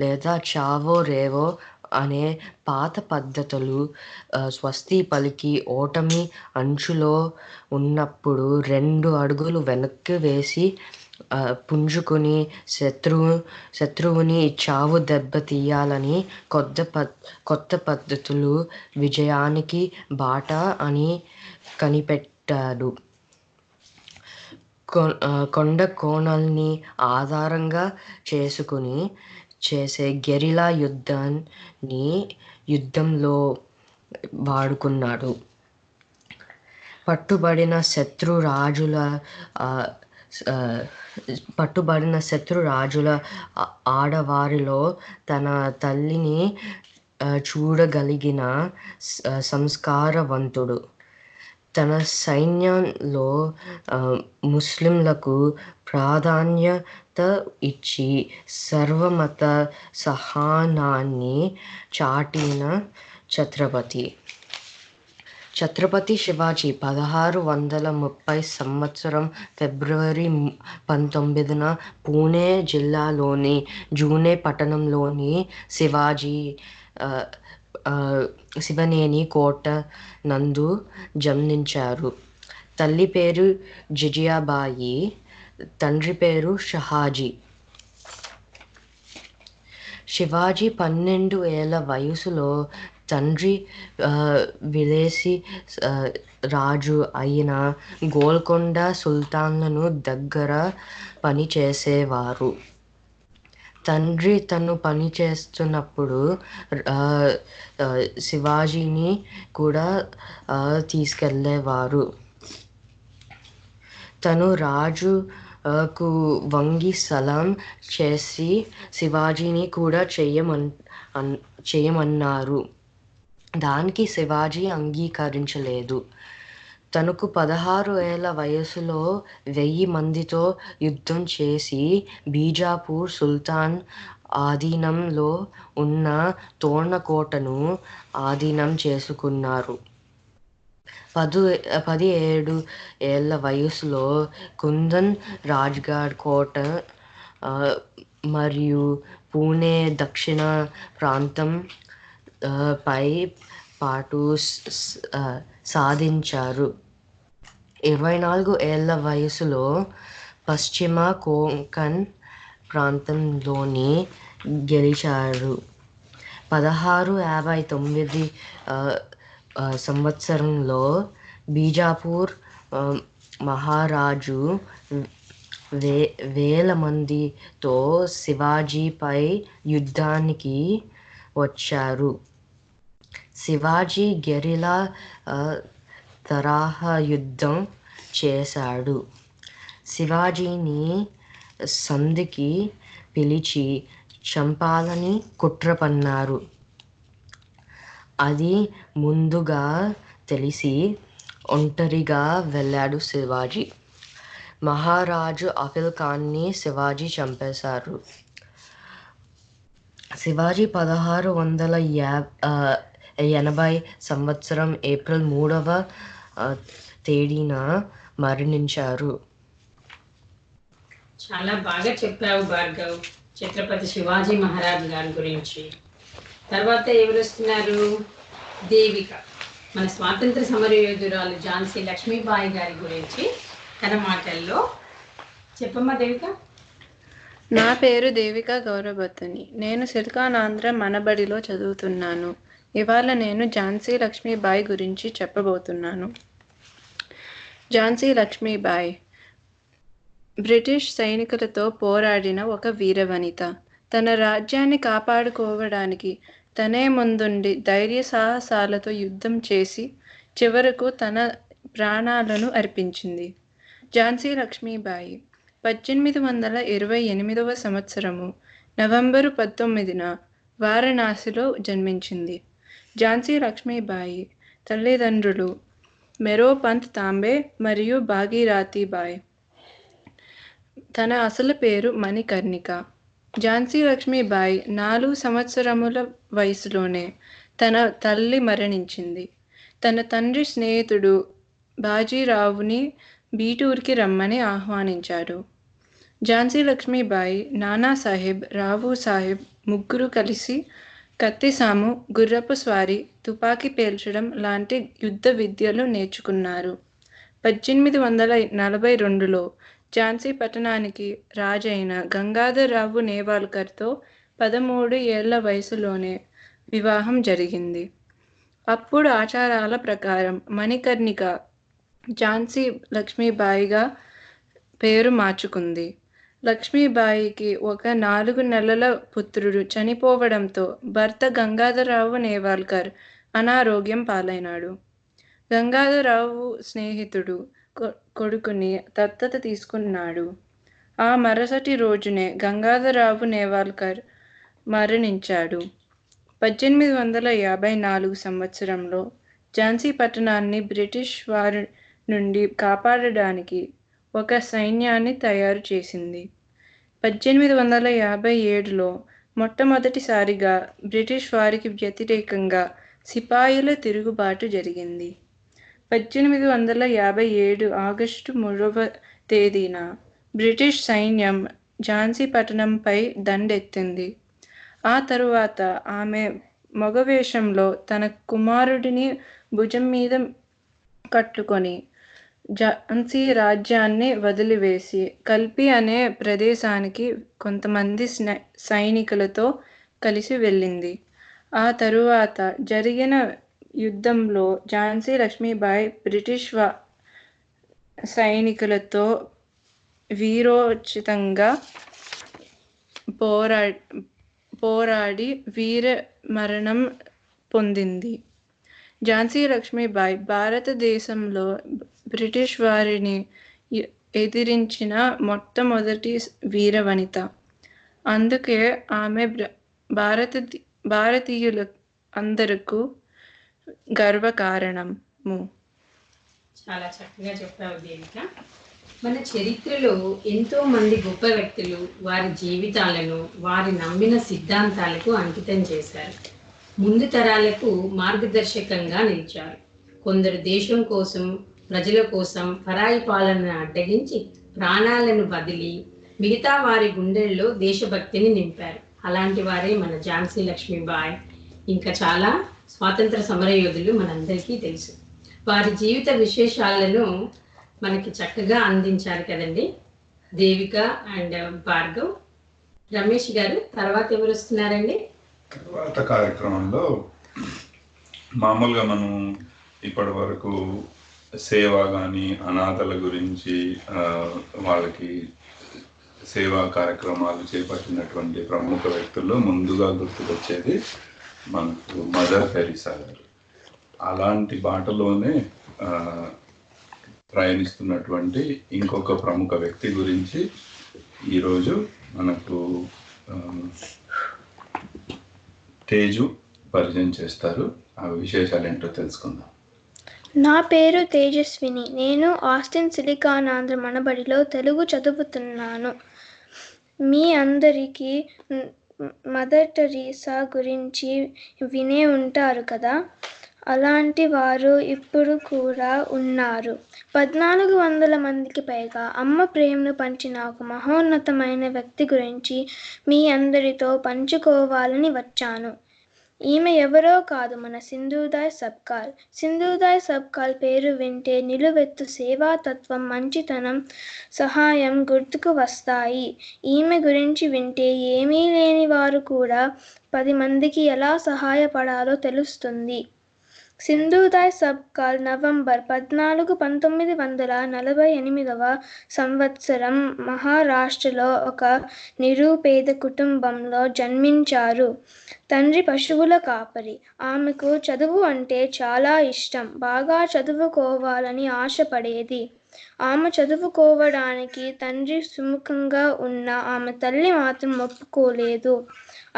లేదా చావో రేవో అనే పాత పద్ధతులు స్వస్తి పలికి ఓటమి అంచులో ఉన్నప్పుడు 2 అడుగులు వెనక్కి వేసి పుంజుకుని శత్రువుని చావు దెబ్బ తీయాలని కొత్త పద్ధతులు విజయానికి బాట అని కనిపెట్టాడు. కొండ కోణల్ని ఆధారంగా చేసుకుని చేసే గెరిలా యుద్ధంలో వాడుకున్నాడు. పట్టుబడిన శత్రు రాజుల ఆడవారిలో తన తల్లిని చూడగలిగిన సంస్కారవంతుడు. తన సైన్యంలో ముస్లింలకు ప్రాధాన్యత ఇచ్చి సర్వమత సహనాన్ని చాటిన ఛత్రపతి శివాజీ 1630 సంవత్సరం ఫిబ్రవరి 19న పూణే జిల్లాలోని జూనే పట్టణంలోని శివనేని కోట నందు జన్మించారు. తల్లి పేరు జిజియాబాయి, తండ్రి పేరు షహాజీ. శివాజీ 12 ఏళ్ల వయసులో తండ్రి విదేశీ రాజు అయిన గోల్కొండ సుల్తాన్లను దగ్గర పనిచేసేవారు. తండ్రి తను పనిచేస్తున్నప్పుడు శివాజీని కూడా తీసుకెళ్ళేవారు. తను రాజుకు వంగి సలాం చేసి శివాజీని కూడా చేయమన్నారు. దానికి శివాజీ అంగీకరించలేదు. తనకు 16 ఏళ్ల వయసులో 1000 మందితో యుద్ధం చేసి బీజాపూర్ సుల్తాన్ ఆధీనంలో ఉన్న తోర్ణకోటను ఆధీనం చేసుకున్నారు. 17 ఏళ్ల వయసులో కుందన్ రాజ్గఢ్ కోట మరియు పూణే దక్షిణ ప్రాంతం పై పాటు సాధించారు. 24 ఏళ్ల వయసులో పశ్చిమ కొంకణ్ ప్రాంతంలోని గెలిచారు. 1659 సంవత్సరంలో బీజాపూర్ మహారాజు వేల మందితో శివాజీపై యుద్ధానికి వచ్చారు. శివాజీ గెరిలా తరహా యుద్ధం చేశాడు. శివాజీని సంధికి పిలిచి చంపాలని కుట్ర పన్నారు. అది ముందుగా తెలిసి ఒంటరిగా వెళ్ళాడు శివాజీ. మహారాజు ఆఫిల్ ఖాన్ని శివాజీ చంపేశారు. శివాజీ 1680 సంవత్సరం ఏప్రిల్ 3వ తేదీన మరణించారు. చాలా బాగా చెప్పావు భార్గవ్, ఛత్రపతి శివాజీ మహారాజ్ గారి గురించి. తర్వాత ఎవరు వస్తున్నారు? దేవిక, మన స్వాతంత్ర సమరయోధురాలు ఝాన్సీ లక్ష్మీబాయి గారి గురించి తన మాటల్లో చెప్పమ్మా దేవిక. నా పేరు దేవిక గౌరవతని. నేను సిల్కానాంధ్ర మనబడిలో చదువుతున్నాను. ఇవాళ నేను ఝాన్సీ లక్ష్మీబాయి గురించి చెప్పబోతున్నాను. ఝాన్సీ లక్ష్మీబాయి బ్రిటిష్ సైనికులతో పోరాడిన ఒక వీరవనిత. తన రాజ్యాన్ని కాపాడుకోవడానికి తనే ముందుండి ధైర్య సాహసాలతో యుద్ధం చేసి చివరకు తన ప్రాణాలను అర్పించింది. ఝాన్సీ లక్ష్మీబాయి 1828వ సంవత్సరము నవంబరు 19న వారణాసిలో జన్మించింది. ఝాన్సీ లక్ష్మీబాయి తల్లిదండ్రులు మెరోపంత్ తాంబే మరియు భాగీరథీబాయి. తన అసలు పేరు మణికర్ణిక. ఝాన్సీ లక్ష్మీబాయి 4 సంవత్సరముల వయసులోనే తన తల్లి మరణించింది. తన తండ్రి స్నేహితుడు బాజీరావుని బీటూర్కి రమ్మని ఆహ్వానించారు. ఝాన్సీ లక్ష్మీబాయి, నానాసాహెబ్, రావు సాహెబ్ ముగ్గురు కలిసి కత్తిసాము, గుర్రపు స్వారీ, తుపాకీ పేల్చడం లాంటి యుద్ధ విద్యలు నేర్చుకున్నారు. 1842లో ఝాన్సీ పట్టణానికి రాజైన గంగాధరరావు నేవాల్కర్తో 13 ఏళ్ల వయసులోనే వివాహం జరిగింది. అప్పుడు ఆచారాల ప్రకారం మణికర్ణిక ఝాన్సీ లక్ష్మీబాయిగా పేరు మార్చుకుంది. లక్ష్మీబాయికి ఒక 4 నెలల పుత్రుడు చనిపోవడంతో భర్త గంగాధరరావు నేవాల్కర్ అనారోగ్యం పాలైనాడు. గంగాధరరావు స్నేహితుడు కొడుకుని దత్తత తీసుకున్నాడు. ఆ మరుసటి రోజునే గంగాధరరావు నేవాల్కర్ మరణించాడు. 1854 సంవత్సరంలో ఝాన్సీ పట్టణాన్ని బ్రిటిష్ వారి నుండి కాపాడడానికి ఒక సైన్యాన్ని తయారు చేసింది. 1857లో మొట్టమొదటిసారిగా బ్రిటిష్ వారికి వ్యతిరేకంగా సిపాయిల తిరుగుబాటు జరిగింది. 1857 ఆగస్టు 3వ తేదీన బ్రిటిష్ సైన్యం ఝాన్సీ పట్టణంపై దండెత్తింది. ఆ తరువాత ఆమె మగవేషంలో తన కుమారుడిని భుజం మీద కట్టుకొని ఝాన్సీ రాజ్యాన్ని వదిలివేసి కల్పి అనే ప్రదేశానికి కొంతమంది సైనికులతో కలిసి వెళ్ళింది. ఆ తరువాత జరిగిన యుద్ధంలో ఝాన్సీ లక్ష్మీబాయి బ్రిటిష్ సైనికులతో వీరోచితంగా పోరాడి వీర మరణం పొందింది. ఝాన్సీ లక్ష్మీబాయి భారతదేశంలో బ్రిటిష్ వారిని ఎదిరించిన మొట్టమొదటి వీరవనిత. అందుకే ఆమె భారతీయుల అందరకు గర్వకారణము. చాలా చక్కగా చెప్పావు దేవిక. మన చరిత్రలో ఎంతో మంది గొప్ప వ్యక్తులు వారి జీవితాలను వారి నమ్మిన సిద్ధాంతాలకు అంకితం చేశారు. ముందు తరాలకు మార్గదర్శకంగా నిలిచారు. కొందరు దేశం కోసం, ప్రజల కోసం పరాయి పాలనను అడ్డగించి ప్రాణాలను వదిలి మిగతా వారి గుండెల్లో దేశభక్తిని నింపారు. అలాంటి వారే మన ఝాన్సీ లక్ష్మీబాయి, ఇంకా చాలా స్వాతంత్ర సమరయోధులు మనందరికీ తెలుసు. వారి జీవిత విశేషాలను మనకి చక్కగా అందించారు కదండి దేవిక అండ్ భార్గవ్. రమేష్ గారు, తర్వాత ఎవరు వస్తున్నారండి? తర్వాత కార్యక్రమంలో మామూలుగా మనం ఇప్పటి వరకు సేవ కానీ అనాథల గురించి వాళ్ళకి సేవా కార్యక్రమాలు చేపట్టినటువంటి ప్రముఖ వ్యక్తుల్లో ముందుగా గుర్తుకొచ్చేది మనకు మదర్ తెరీసా గారు. అలాంటి బాటలోనే ప్రయాణిస్తున్నటువంటి ఇంకొక ప్రముఖ వ్యక్తి గురించి ఈరోజు మనకు తేజు పరిచయం చేస్తారు. ఆ విశేషాలు ఏంటో తెలుసుకుందాం. నా పేరు తేజస్విని. నేను ఆస్టిన్ సిలికానాంధ్ర మనబడిలో తెలుగు చదువుతున్నాను. మీ అందరికీ మదర్ తెరీసా గురించి వినే ఉంటారు కదా. అలాంటి వారు ఇప్పుడు కూడా ఉన్నారు. 1400 మందికి పైగా అమ్మ ప్రేమను పంచిన ఒక మహోన్నతమైన వ్యక్తి గురించి మీ అందరితో పంచుకోవాలని వచ్చాను. ఈమె ఎవరో కాదు, మన సింధూదాయ్ సబ్కాల్. సింధూదాయ్ సబ్కాల్ పేరు వింటే నిలువెత్తు సేవాతత్వం, మంచితనం, సహాయం గుర్తుకు వస్తాయి. ఈమె గురించి వింటే ఏమీ లేని వారు కూడా 10 మందికి ఎలా సహాయపడాలో తెలుస్తుంది. సింధూదాయ్ సబ్కాల్ నవంబర్ 14, 1948 సంవత్సరం మహారాష్ట్రలో ఒక నిరుపేద కుటుంబంలో జన్మించారు. తండ్రి పశువుల కాపరి. ఆమెకు చదువు అంటే చాలా ఇష్టం. బాగా చదువుకోవాలని ఆశపడేది. ఆమె చదువుకోవడానికి తండ్రి సుముఖంగా ఉన్న ఆమె తల్లి మాత్రం ఒప్పుకోలేదు.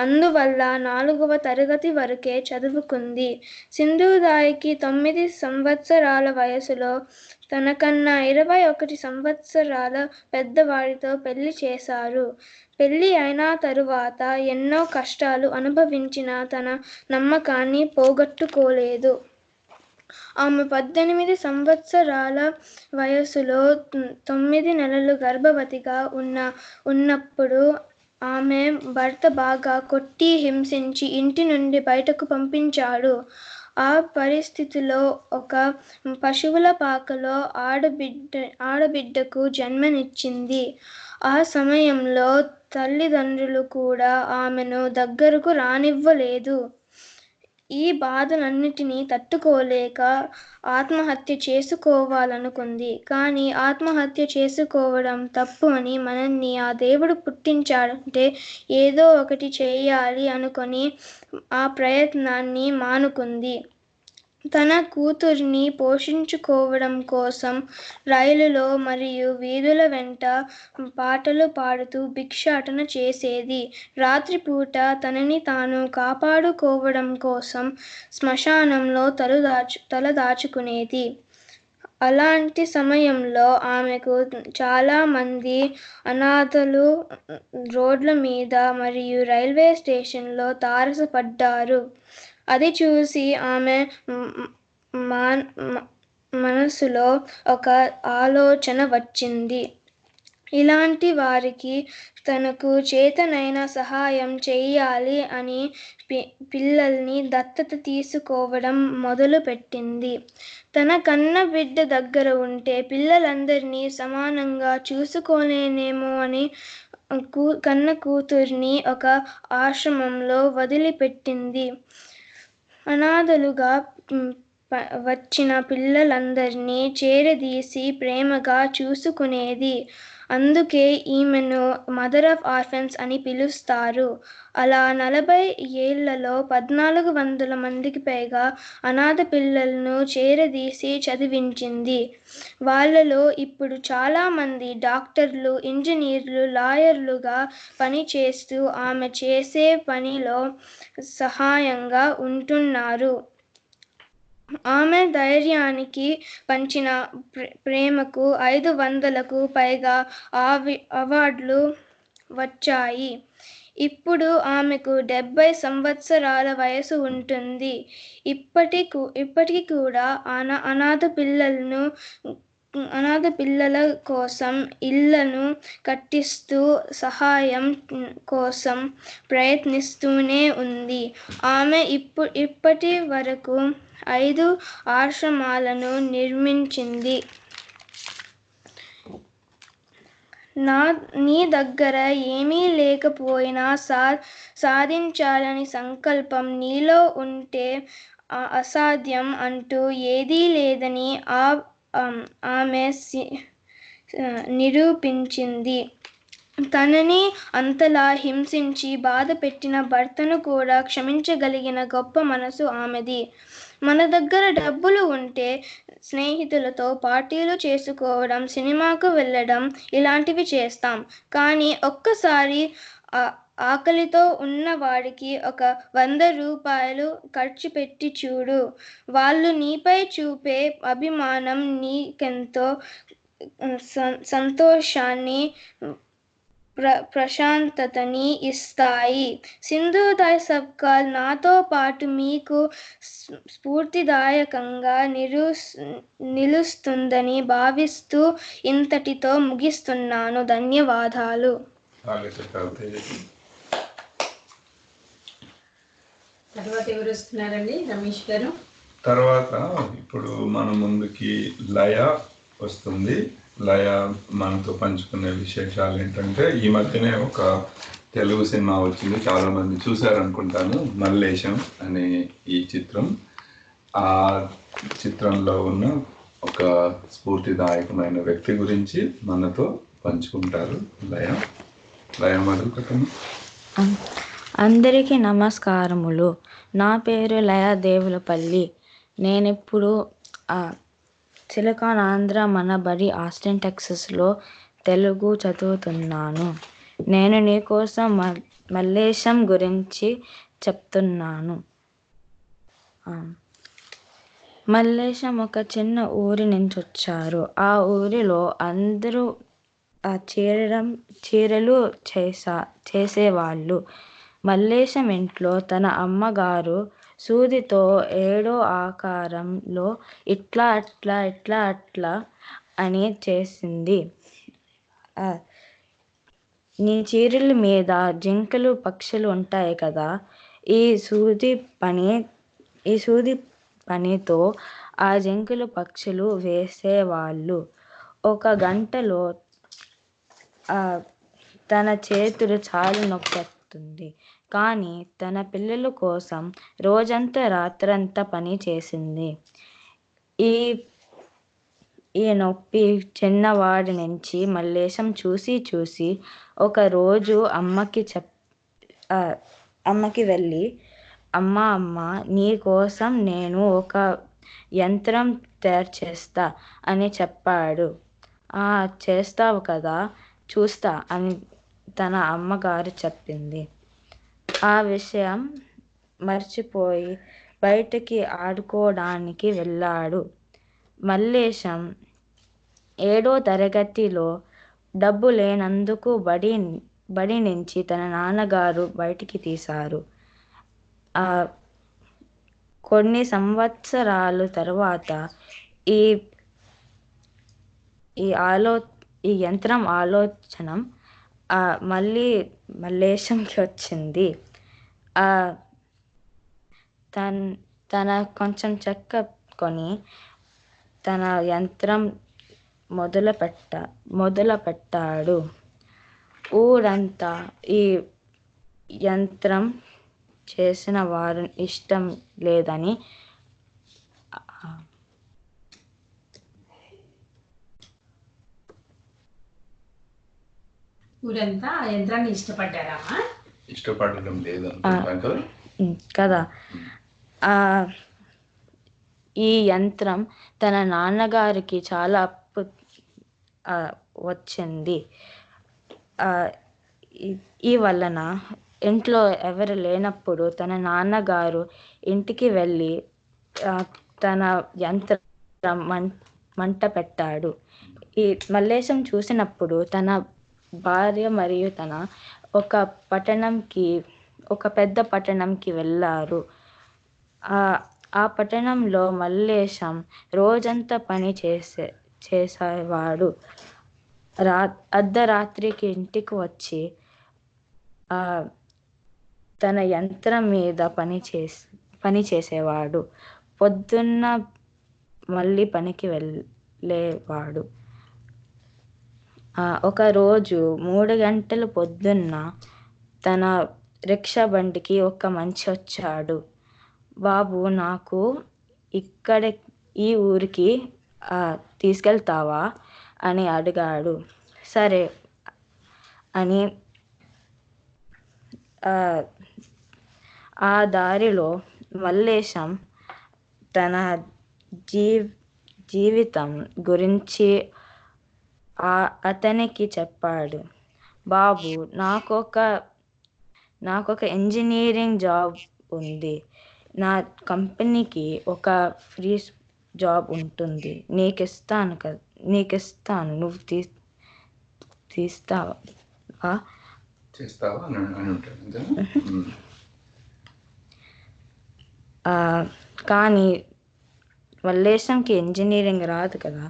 అందువల్ల 4వ తరగతి వరకే చదువుకుంది. సింధూదాయ్కి 9 సంవత్సరాల వయసులో తనకన్నా 21 సంవత్సరాల పెద్దవాడితో పెళ్లి చేశారు. పెళ్లి అయిన తరువాత ఎన్నో కష్టాలు అనుభవించిన తన నమ్మకాన్ని పోగొట్టుకోలేదు. ఆమె 18 సంవత్సరాల వయసులో 9 నెలలు గర్భవతిగా ఉన్నప్పుడు ఆమె భర్త బాగా కొట్టి హింసించి ఇంటి నుండి బయటకు పంపించాడు. ఆ పరిస్థితిలో ఒక పశువుల పాకలో ఆడబిడ్డకు జన్మనిచ్చింది. ఆ సమయంలో తల్లిదండ్రులు కూడా ఆమెను దగ్గరకు రానివ్వలేదు. ఈ బాధలన్నిటినీ తట్టుకోలేక ఆత్మహత్య చేసుకోవాలనుకుంది. కానీ ఆత్మహత్య చేసుకోవడం తప్పు అని మనల్ని ఆ దేవుడు పుట్టించాడంటే ఏదో ఒకటి చేయాలి అనుకొని ఆ ప్రయత్నాన్ని మానుకుంది. తన కూతుర్ని పోషించుకోవడం కోసం రైలులో మరియు వీధుల వెంట పాటలు పాడుతూ భిక్షాటన చేసేది. రాత్రిపూట తనని తాను కాపాడుకోవడం కోసం శ్మశానంలో తలదాచుకునేది. అలాంటి సమయంలో ఆమెకు చాలా మంది అనాథలు రోడ్ల మీద మరియు రైల్వే స్టేషన్లో తారసపడ్డారు. అది చూసి ఆమె మనసులో ఒక ఆలోచన వచ్చింది. ఇలాంటి వారికి తనకు చేతనైన సహాయం చేయాలి అని పిల్లల్ని దత్తత తీసుకోవడం మొదలుపెట్టింది. తన కన్న బిడ్డ దగ్గర ఉంటే పిల్లలందరినీ సమానంగా చూసుకోలేనేమో అని కన్న కూతుర్ని ఒక ఆశ్రమంలో వదిలిపెట్టింది. అనాథలుగా వచ్చిన పిల్లలందరినీ చేరదీసి ప్రేమగా చూసుకునేది. అందుకే ఈమెను మదర్ ఆఫ్ ఆర్ఫన్స్ అని పిలుస్తారు. అలా 40 ఏళ్లలో 1400 మందికి పైగా అనాథ పిల్లలను చేరదీసి చదివించింది. వాళ్ళలో ఇప్పుడు చాలా మంది డాక్టర్లు, ఇంజనీర్లు, లాయర్లుగా పనిచేస్తూ ఆమె చేసే పనిలో సహాయంగా ఉంటున్నారు. ఆమె ధైర్యానికి పంచిన ప్రేమకు 500కు పైగా అవార్డులు వచ్చాయి. ఇప్పుడు ఆమెకు 70 సంవత్సరాల వయసు ఉంటుంది. ఇప్పటికి కూడా అనాథ పిల్లల కోసం ఇళ్లను కట్టిస్తూ సహాయం కోసం ప్రయత్నిస్తూనే ఉంది. ఆమె ఇప్పటి వరకు 5 ఆశ్రమాలను నిర్మించింది. నీ దగ్గర ఏమీ లేకపోయినా సాధించాలని సంకల్పం నీలో ఉంటే అసాధ్యం అంటూ ఏదీ లేదని ఆమె నిరూపించింది. తనని అంతలా హింసించి బాధ పెట్టిన భర్తను కూడా క్షమించగలిగిన గొప్ప మనసు ఆమెది. మన దగ్గర డబ్బులు ఉంటే స్నేహితులతో పార్టీలు చేసుకోవడం, సినిమాకు వెళ్ళడం ఇలాంటివి చేస్తాం. కానీ ఒక్కసారి ఆకలితో ఉన్న వాడికి ఒక 100 రూపాయలు ఖర్చు పెట్టి చూడు. వాళ్ళు నీపై చూపే అభిమానం నీకెంతో సంతోషాన్ని, ప్రశాంతతని ఇస్తాయి. సింధుదాయ్ సబ్కాల్ నాతో పాటు మీకు స్ఫూర్తిదాయకంగా నిలుస్తుందని భావిస్తూ ఇంతటితో ముగిస్తున్నాను. ధన్యవాదాలు. తర్వాత ఎవరు వస్తున్నారండి? రమేష్ గారు. తర్వాత ఇప్పుడు మన ముందుకి లయ వస్తుంది. లయ మనతో పంచుకునే విశేషాలు ఏంటంటే, ఈ మధ్యనే ఒక తెలుగు సినిమా వచ్చింది, చాలా మంది చూశారనుకుంటాను, మల్లేశం అనే ఈ చిత్రం. ఆ చిత్రంలో ఉన్న ఒక స్ఫూర్తిదాయకమైన వ్యక్తి గురించి మనతో పంచుకుంటారు లయ మొదలుపెట్టండి. అందరికీ నమస్కారములు. నా పేరు లయ దేవులపల్లి. నేనిప్పుడు సిలికాన్ ఆంధ్ర మనబడి ఆస్టిన్ టెక్సస్లో తెలుగు చదువుతున్నాను. నేను నీకోసం మల్లేశం గురించి చెప్తున్నాను. మల్లేశం ఒక చిన్న ఊరి నుంచి వచ్చారు. ఆ ఊరిలో అందరూ చీరలు చేసేవాళ్ళు. మల్లేశం ఇంట్లో తన అమ్మగారు సూదితో 7 ఆకారంలో ఇట్లా అట్లా ఇట్లా అట్లా అని చేసింది. నీ చీరల మీద జింకలు పక్షులు ఉంటాయి కదా, ఈ సూది పనితో ఆ జింకలు పక్షులు వేసేవాళ్ళు. 1 గంటలో తన చేతులు చాలా నొక్కేస్తుంది. కానీ తన పిల్లల కోసం రోజంతా రాత్రంతా పని చేసింది. ఈ నొప్పి చిన్నవాడి నుంచి మల్లేశం చూసి ఒకరోజు అమ్మకి వెళ్ళి, అమ్మ నీ కోసం నేను ఒక యంత్రం తయారు చేస్తా అని చెప్పాడు. చేస్తావు కదా, చూస్తా అని తన అమ్మగారు చెప్పింది. ఆ విషయం మర్చిపోయి బయటికి ఆడుకోవడానికి వెళ్ళాడు. మల్లేశం 7వ తరగతిలో డబ్బు లేనందుకు బడి నుంచి తన నాన్నగారు బయటికి తీశారు. కొన్ని సంవత్సరాల తర్వాత ఈ యంత్రం ఆలోచన మళ్ళీ మల్లేశంకి వచ్చింది. తన కొంచెం చెక్క కొని తన యంత్రం మొదలు పెట్టాడు. ఊరంతా ఈ యంత్రం చేసిన వారు ఇష్టం లేదని ఊరంతా ఆ యంత్రాన్ని ఇష్టపడడం లేదు కదా. ఈ యంత్రం తన నాన్నగారికి చాలా అప్పు వచ్చింది. ఈ వలన ఇంట్లో ఎవరు లేనప్పుడు తన నాన్నగారు ఇంటికి వెళ్ళి తన యంత్రం మంట పెట్టాడు. ఈ మల్లేశం చూసినప్పుడు తన భార్య మరియు తన ఒక పెద్ద పట్టణంకి వెళ్ళారు. ఆ పట్టణంలో మల్లేశం రోజంతా పని చేసేవాడు. అర్ధరాత్రికి ఇంటికి వచ్చి తన యంత్రం మీద పని చేసేవాడు. పొద్దున్న మళ్ళీ పనికి వెళ్ళేవాడు. ఒకరోజు 3 గంటల పొద్దున్న తన రిక్షా బండికి ఒక మనిషి వచ్చాడు. బాబు, నాకు ఈ ఊరికి తీసుకెళ్తావా అని అడిగాడు. సరే అని ఆ దారిలో మల్లేశం తన జీవితం గురించి అతనికి చెప్పాడు. బాబు, నాకొక ఇంజనీరింగ్ జాబ్ ఉంది. నా కంపెనీకి ఒక ఫ్రీ జాబ్ ఉంటుంది. నీకిస్తాను, నువ్వు చేస్తావా అని ఉంటాడు. కానీ మల్లేశంకి ఇంజనీరింగ్ రాదు కదా,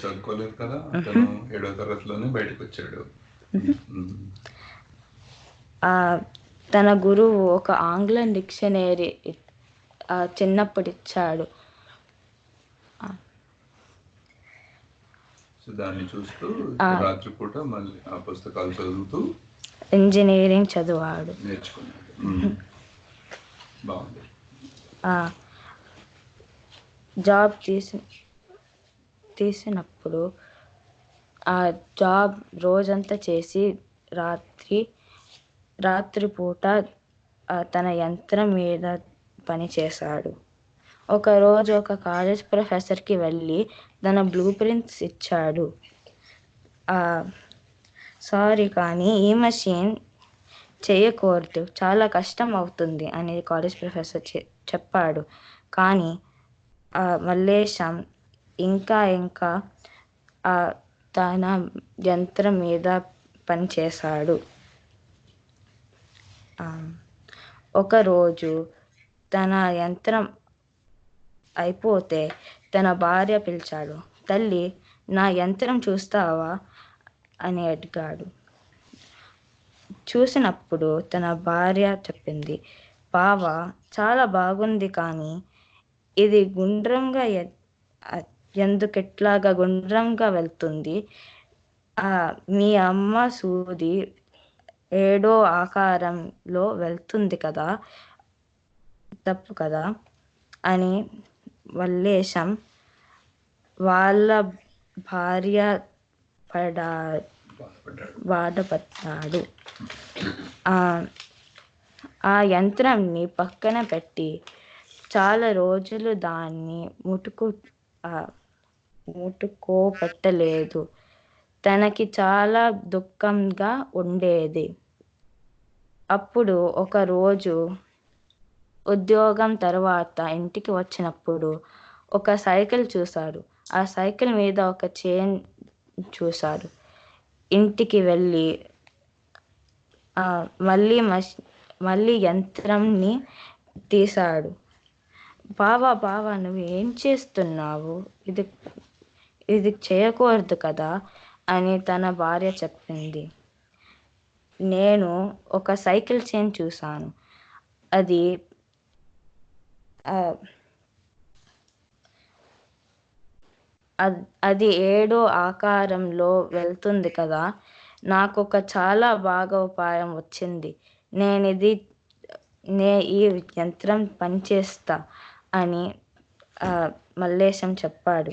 చదువుకోలేదు కదా, అతను 7వ తరగతిలోనే బయటకు వచ్చాడు. తన గురువు ఒక ఆంగ్ల డిక్షనరీ చిన్నప్పుడు ఇచ్చాడు. దాన్ని చూస్తూ రాత్రిపూట మళ్ళీ ఆ పుస్తకాలు చదువుతూ ఇంజనీరింగ్ చదివాడు, నేర్చుకున్నాడు. బాగుంది. జాబ్ తీసినప్పుడు ఆ జాబ్ రోజంతా చేసి రాత్రిపూట తన యంత్రం మీద పని చేశాడు. ఒకరోజు ఒక కాలేజ్ ప్రొఫెసర్కి వెళ్ళి తన బ్లూ ప్రింట్స్ ఇచ్చాడు. సారీ, కానీ ఈ మెషిన్ చేయకూడదు, చాలా కష్టం అవుతుంది అని కాలేజ్ ప్రొఫెసర్ చెప్పాడు. కానీ మల్లేశం ఇంకా తన యంత్రం మీద పనిచేశాడు. ఒకరోజు తన యంత్రం అయిపోతే తన భార్య పిలిచాడు. తల్లి, నా యంత్రం చూస్తావా అని అడిగాడు. చూసినప్పుడు తన భార్య చెప్పింది, బావా, చాలా బాగుంది, కానీ ఇది గుండ్రంగా ఎందుకెట్లాగా గుండ్రంగా వెళ్తుంది? మీ అమ్మ సూది 7 ఆకారంలో వెళ్తుంది కదా, తప్పు కదా అని మల్లేశం వాళ్ళ భార్య బాధపడ్డాడు. ఆ యంత్రాన్ని పక్కన పెట్టి చాలా రోజులు దాన్ని ముట్టుకోపెట్టలేదు. తనకి చాలా దుఃఖంగా ఉండేది. అప్పుడు ఒకరోజు ఉద్యోగం తర్వాత ఇంటికి వచ్చినప్పుడు ఒక సైకిల్ చూశాడు. ఆ సైకిల్ మీద ఒక చైన్ చూశాడు. ఇంటికి వెళ్ళి మళ్ళీ యంత్రంని తీశాడు. బావా, నువ్వు ఏం చేస్తున్నావు? ఇది చేయకూడదు కదా అని తన భార్య చెప్పింది. నేను ఒక సైకిల్ చైన్ చూశాను. అది 7 ఆకారంలో వెళ్తుంది కదా, నాకు ఒక చాలా బాగా ఉపాయం వచ్చింది. ఈ యంత్రం పనిచేస్తా అని మల్లేశం చెప్పాడు.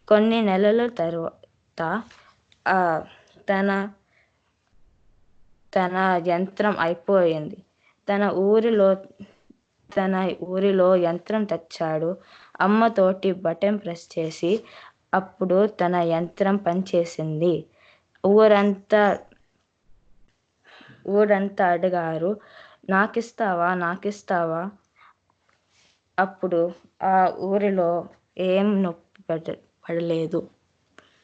కొన్ని నెలల తర్వాత తన యంత్రం అయిపోయింది. తన ఊరిలో యంత్రం తెచ్చాడు. అమ్మతోటి బటన్ ప్రెస్ చేసి అప్పుడు తన యంత్రం పనిచేసింది. ఊరంతా అడిగారు, నాకిస్తావా? అప్పుడు ఆ ఊరిలో ఏం నొప్పి పడలేదు,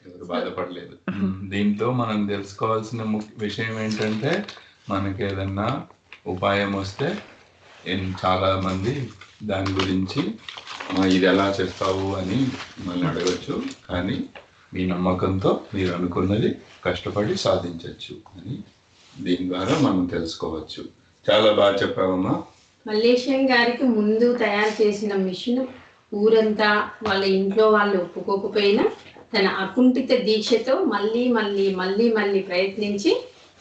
ఎవరు బాధపడలేదు. దీంతో మనం తెలుసుకోవాల్సిన విషయం ఏంటంటే, మనకి ఏదన్నా ఉపాయం వస్తే చాలా మంది దాని గురించి ఇది ఎలా చేస్తావు అని మిమ్మల్ని అడగచ్చు. కానీ మీ నమ్మకంతో మీరు అనుకున్నది కష్టపడి సాధించవచ్చు అని దీని ద్వారా మనం తెలుసుకోవచ్చు. చాలా బాగా చెప్పావమ్మా. మల్లేశం గారికి ముందు తయారు చేసిన మిషన్ ఊరంతా వాళ్ళ ఇంట్లో వాళ్ళు ఒప్పుకోకపోయినా తన అకుంఠిత దీక్షతో మళ్ళీ మళ్ళీ మళ్ళీ మళ్ళీ ప్రయత్నించి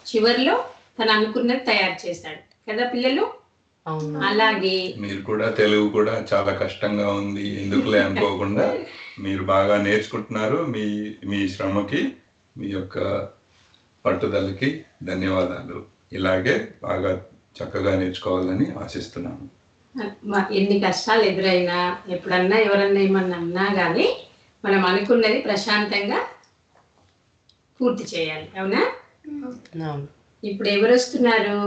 చివరిలో తను అనుకున్నది తయారు చేశాడు కదా పిల్లలు. అలాగే మీరు కూడా తెలుగు కూడా చాలా కష్టంగా ఉంది ఎందుకులే అనుకోకుండా మీరు బాగా నేర్చుకుంటున్నారు. మీ శ్రమకి మీ యొక్క పట్టుదలకి ధన్యవాదాలు. ఇలాగే బాగా చక్కగా నేర్చుకోవాలని ఆశిస్తున్నాను. ఎన్ని కష్టాలు ఎదురైనా ఎప్పుడన్నా ఎవరన్నా ఏమన్నా అన్నా కానీ మనం అనుకున్నది ప్రశాంతంగా పూర్తి చేయాలి. అవునా? ఇప్పుడు ఎవరు వస్తున్నారు?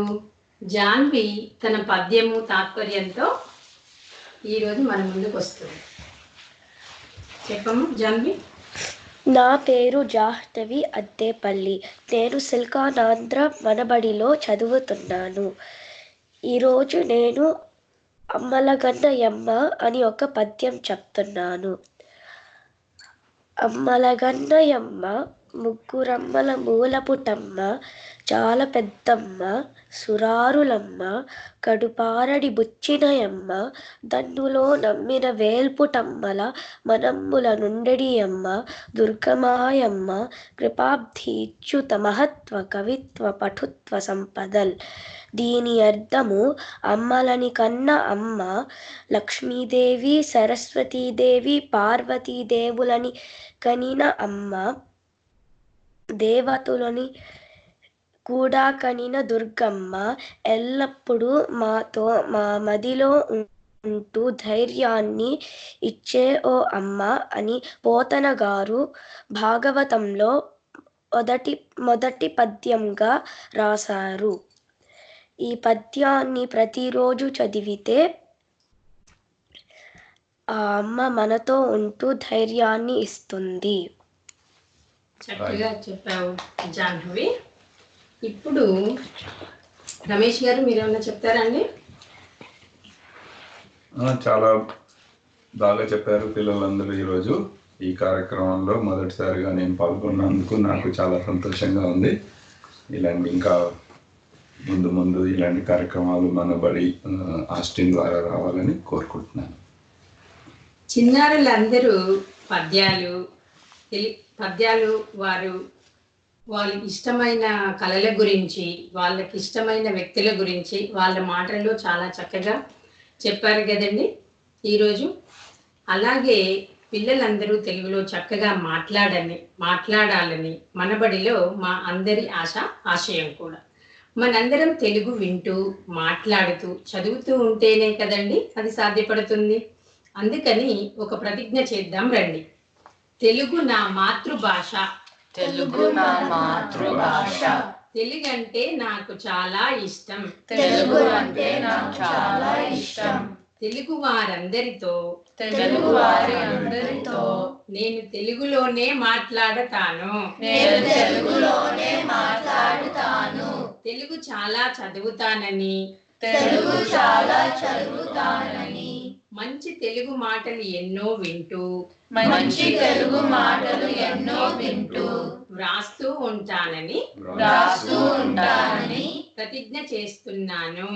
జాన్వి తన పద్యము తాత్పర్యంతో ఈరోజు మన ముందుకు వస్తుంది. చెప్పము జాన్వి. నా పేరు జాహ్నవి అద్దేపల్లి. నేను సిలికానాంధ్ర మనబడిలో చదువుతున్నాను. ఈరోజు నేను అమ్మలగన్నయమ్మ అని ఒక పద్యం చెప్తున్నాను. అమ్మలగన్నయమ్మ ముగ్గురమ్మల మూలపుటమ్మ, చాలా పెద్దమ్మ సురారులమ్మ, కడుపారడి బుచ్చినయమ్మ, దన్నులో నమ్మిన వేల్పుటమ్మల మనమ్ముల నుండెడియమ్మ, దుర్గమాయమ్మ కృపాబ్ధి ఇచ్యుత మహత్వ కవిత్వ పటుత్వ సంపదల్. దీని అర్థము అమ్మలని కన్న అమ్మ లక్ష్మీదేవి, సరస్వతీదేవి, పార్వతీదేవులని కనిన అమ్మ, దేవతలని కూడా కనిన దుర్గమ్మ, ఎల్లప్పుడూ మాతో మా మదిలో ఉంటూ ధైర్యాన్ని ఇచ్చే ఓ అమ్మ అని పోతన గారు భాగవతంలో మొదటి పద్యంగా రాశారు. ఈ పద్యాన్ని ప్రతిరోజు చదివితే ఆ అమ్మ మనతో ఉంటూ ధైర్యాన్ని ఇస్తుంది. చక్కగా చెప్పావు జాహ్నవి. ఇప్పుడు రమేష్ గారు మీరేమన్నా చెప్తారండి? చాలా బాగా చెప్పారు పిల్లలందరూ. ఈరోజు ఈ కార్యక్రమంలో మొదటిసారిగా నేను పాల్గొన్నందుకు నాకు చాలా సంతోషంగా ఉంది. ఇలాంటి ఇంకా ముందు ఇలాంటి కార్యక్రమాలు మన బడి ఆస్టిన్ ద్వారా రావాలని కోరుకుంటున్నాను. చిన్నారులందరూ పద్యాలు వాళ్ళకి ఇష్టమైన కళల గురించి, వాళ్ళకి ఇష్టమైన వ్యక్తుల గురించి వాళ్ళ మాటల్లో చాలా చక్కగా చెప్పారు కదండి ఈరోజు. అలాగే పిల్లలందరూ తెలుగులో చక్కగా మాట్లాడాలని మనబడిలో మా అందరి ఆశయం కూడా. మనందరం తెలుగు వింటూ, మాట్లాడుతూ, చదువుతూ ఉంటేనే కదండి అది సాధ్యపడుతుంది. అందుకని ఒక ప్రతిజ్ఞ చేద్దాం రండి. తెలుగు నా మాతృభాష, తెలుగు నా మాతృభాష, తెలుగు అంటే నాకు చాలా ఇష్టం, తెలుగు అంటే నాకు చాలా ఇష్టం, తెలుగు వారందరితో నేను తెలుగులోనే మాట్లాడతాను, తెలుగు చాలా చదువుతానని, మంచి తెలుగు మాటలు ఎన్నో వింటూ వ్రాస్తూ ఉంటానని ప్రతిజ్ఞ చేస్తున్నాను.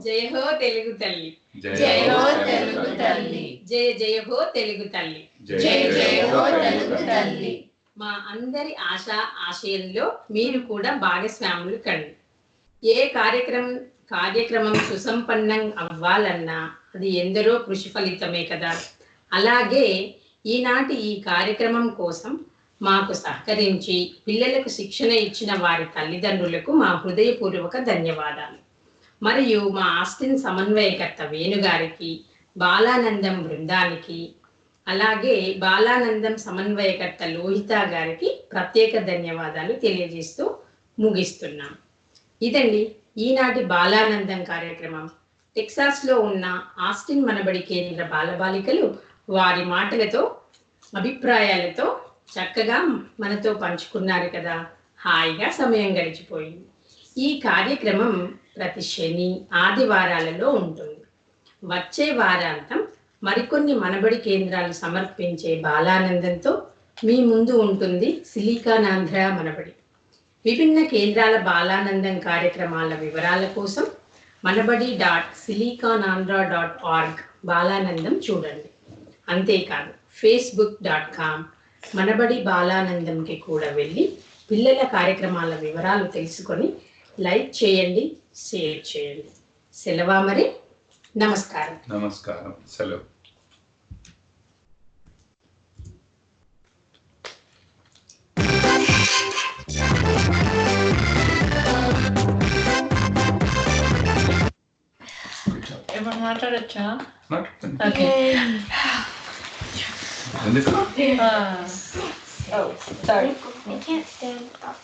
జయ హో తెలుగు తల్లి, జయ హో తెలుగు తల్లి, జయ జయ హో తెలుగు తల్లి, జయ జయ హో తెలుగు తల్లి. మా అందరి ఆశయంలో మీరు కూడా భాగస్వాములు కండి. ఏ కార్యక్రమం సుసంపన్నం అవ్వాలన్నా అది ఎందరో కృషి ఫలితమే కదా. అలాగే ఈనాటి ఈ కార్యక్రమం కోసం మాకు సహకరించి పిల్లలకు శిక్షణ ఇచ్చిన వారి తల్లిదండ్రులకు మా హృదయపూర్వక ధన్యవాదాలు. మరియు మా ఆస్టిన్ సమన్వయకర్త వేణుగారికి, బాలానందం బృందానికి, అలాగే బాలానందం సమన్వయకర్త లోహిత గారికి ప్రత్యేక ధన్యవాదాలు తెలియజేస్తూ ముగిస్తున్నాం. ఇదండి ఈనాటి బాలానందం కార్యక్రమం. టెక్సాస్లో ఉన్న ఆస్టిన్ మనబడి కేంద్ర బాలబాలికలు వారి మాటలతో, అభిప్రాయాలతో చక్కగా మనతో పంచుకున్నారు కదా. హాయిగా సమయం గడిచిపోయింది. ఈ కార్యక్రమం ప్రతి శని ఆదివారాలలో ఉంటుంది. వచ్చే వారాంతం మరికొన్ని మనబడి కేంద్రాలు సమర్పించే బాలానందంతో మీ ముందు ఉంటుంది సిలికానాంధ్ర మనబడి. విభిన్న కేంద్రాల బాలానందం కార్యక్రమాల వివరాల కోసం మనబడి.silicanandhra.org బాలానందం చూడండి. అంతేకాదు facebook.com మనబడి బాలానందంకి కూడా వెళ్ళి పిల్లల కార్యక్రమాల వివరాలు తెలుసుకొని లైక్ చేయండి, షేర్ చేయండి. సెలవా మరి. నమస్కారం. నమస్కారం. సెలవు. ఏమన్నా మాట్లాడచ్చా? ఓకే. ఎందుకు? Oh, sorry. I can't stand up.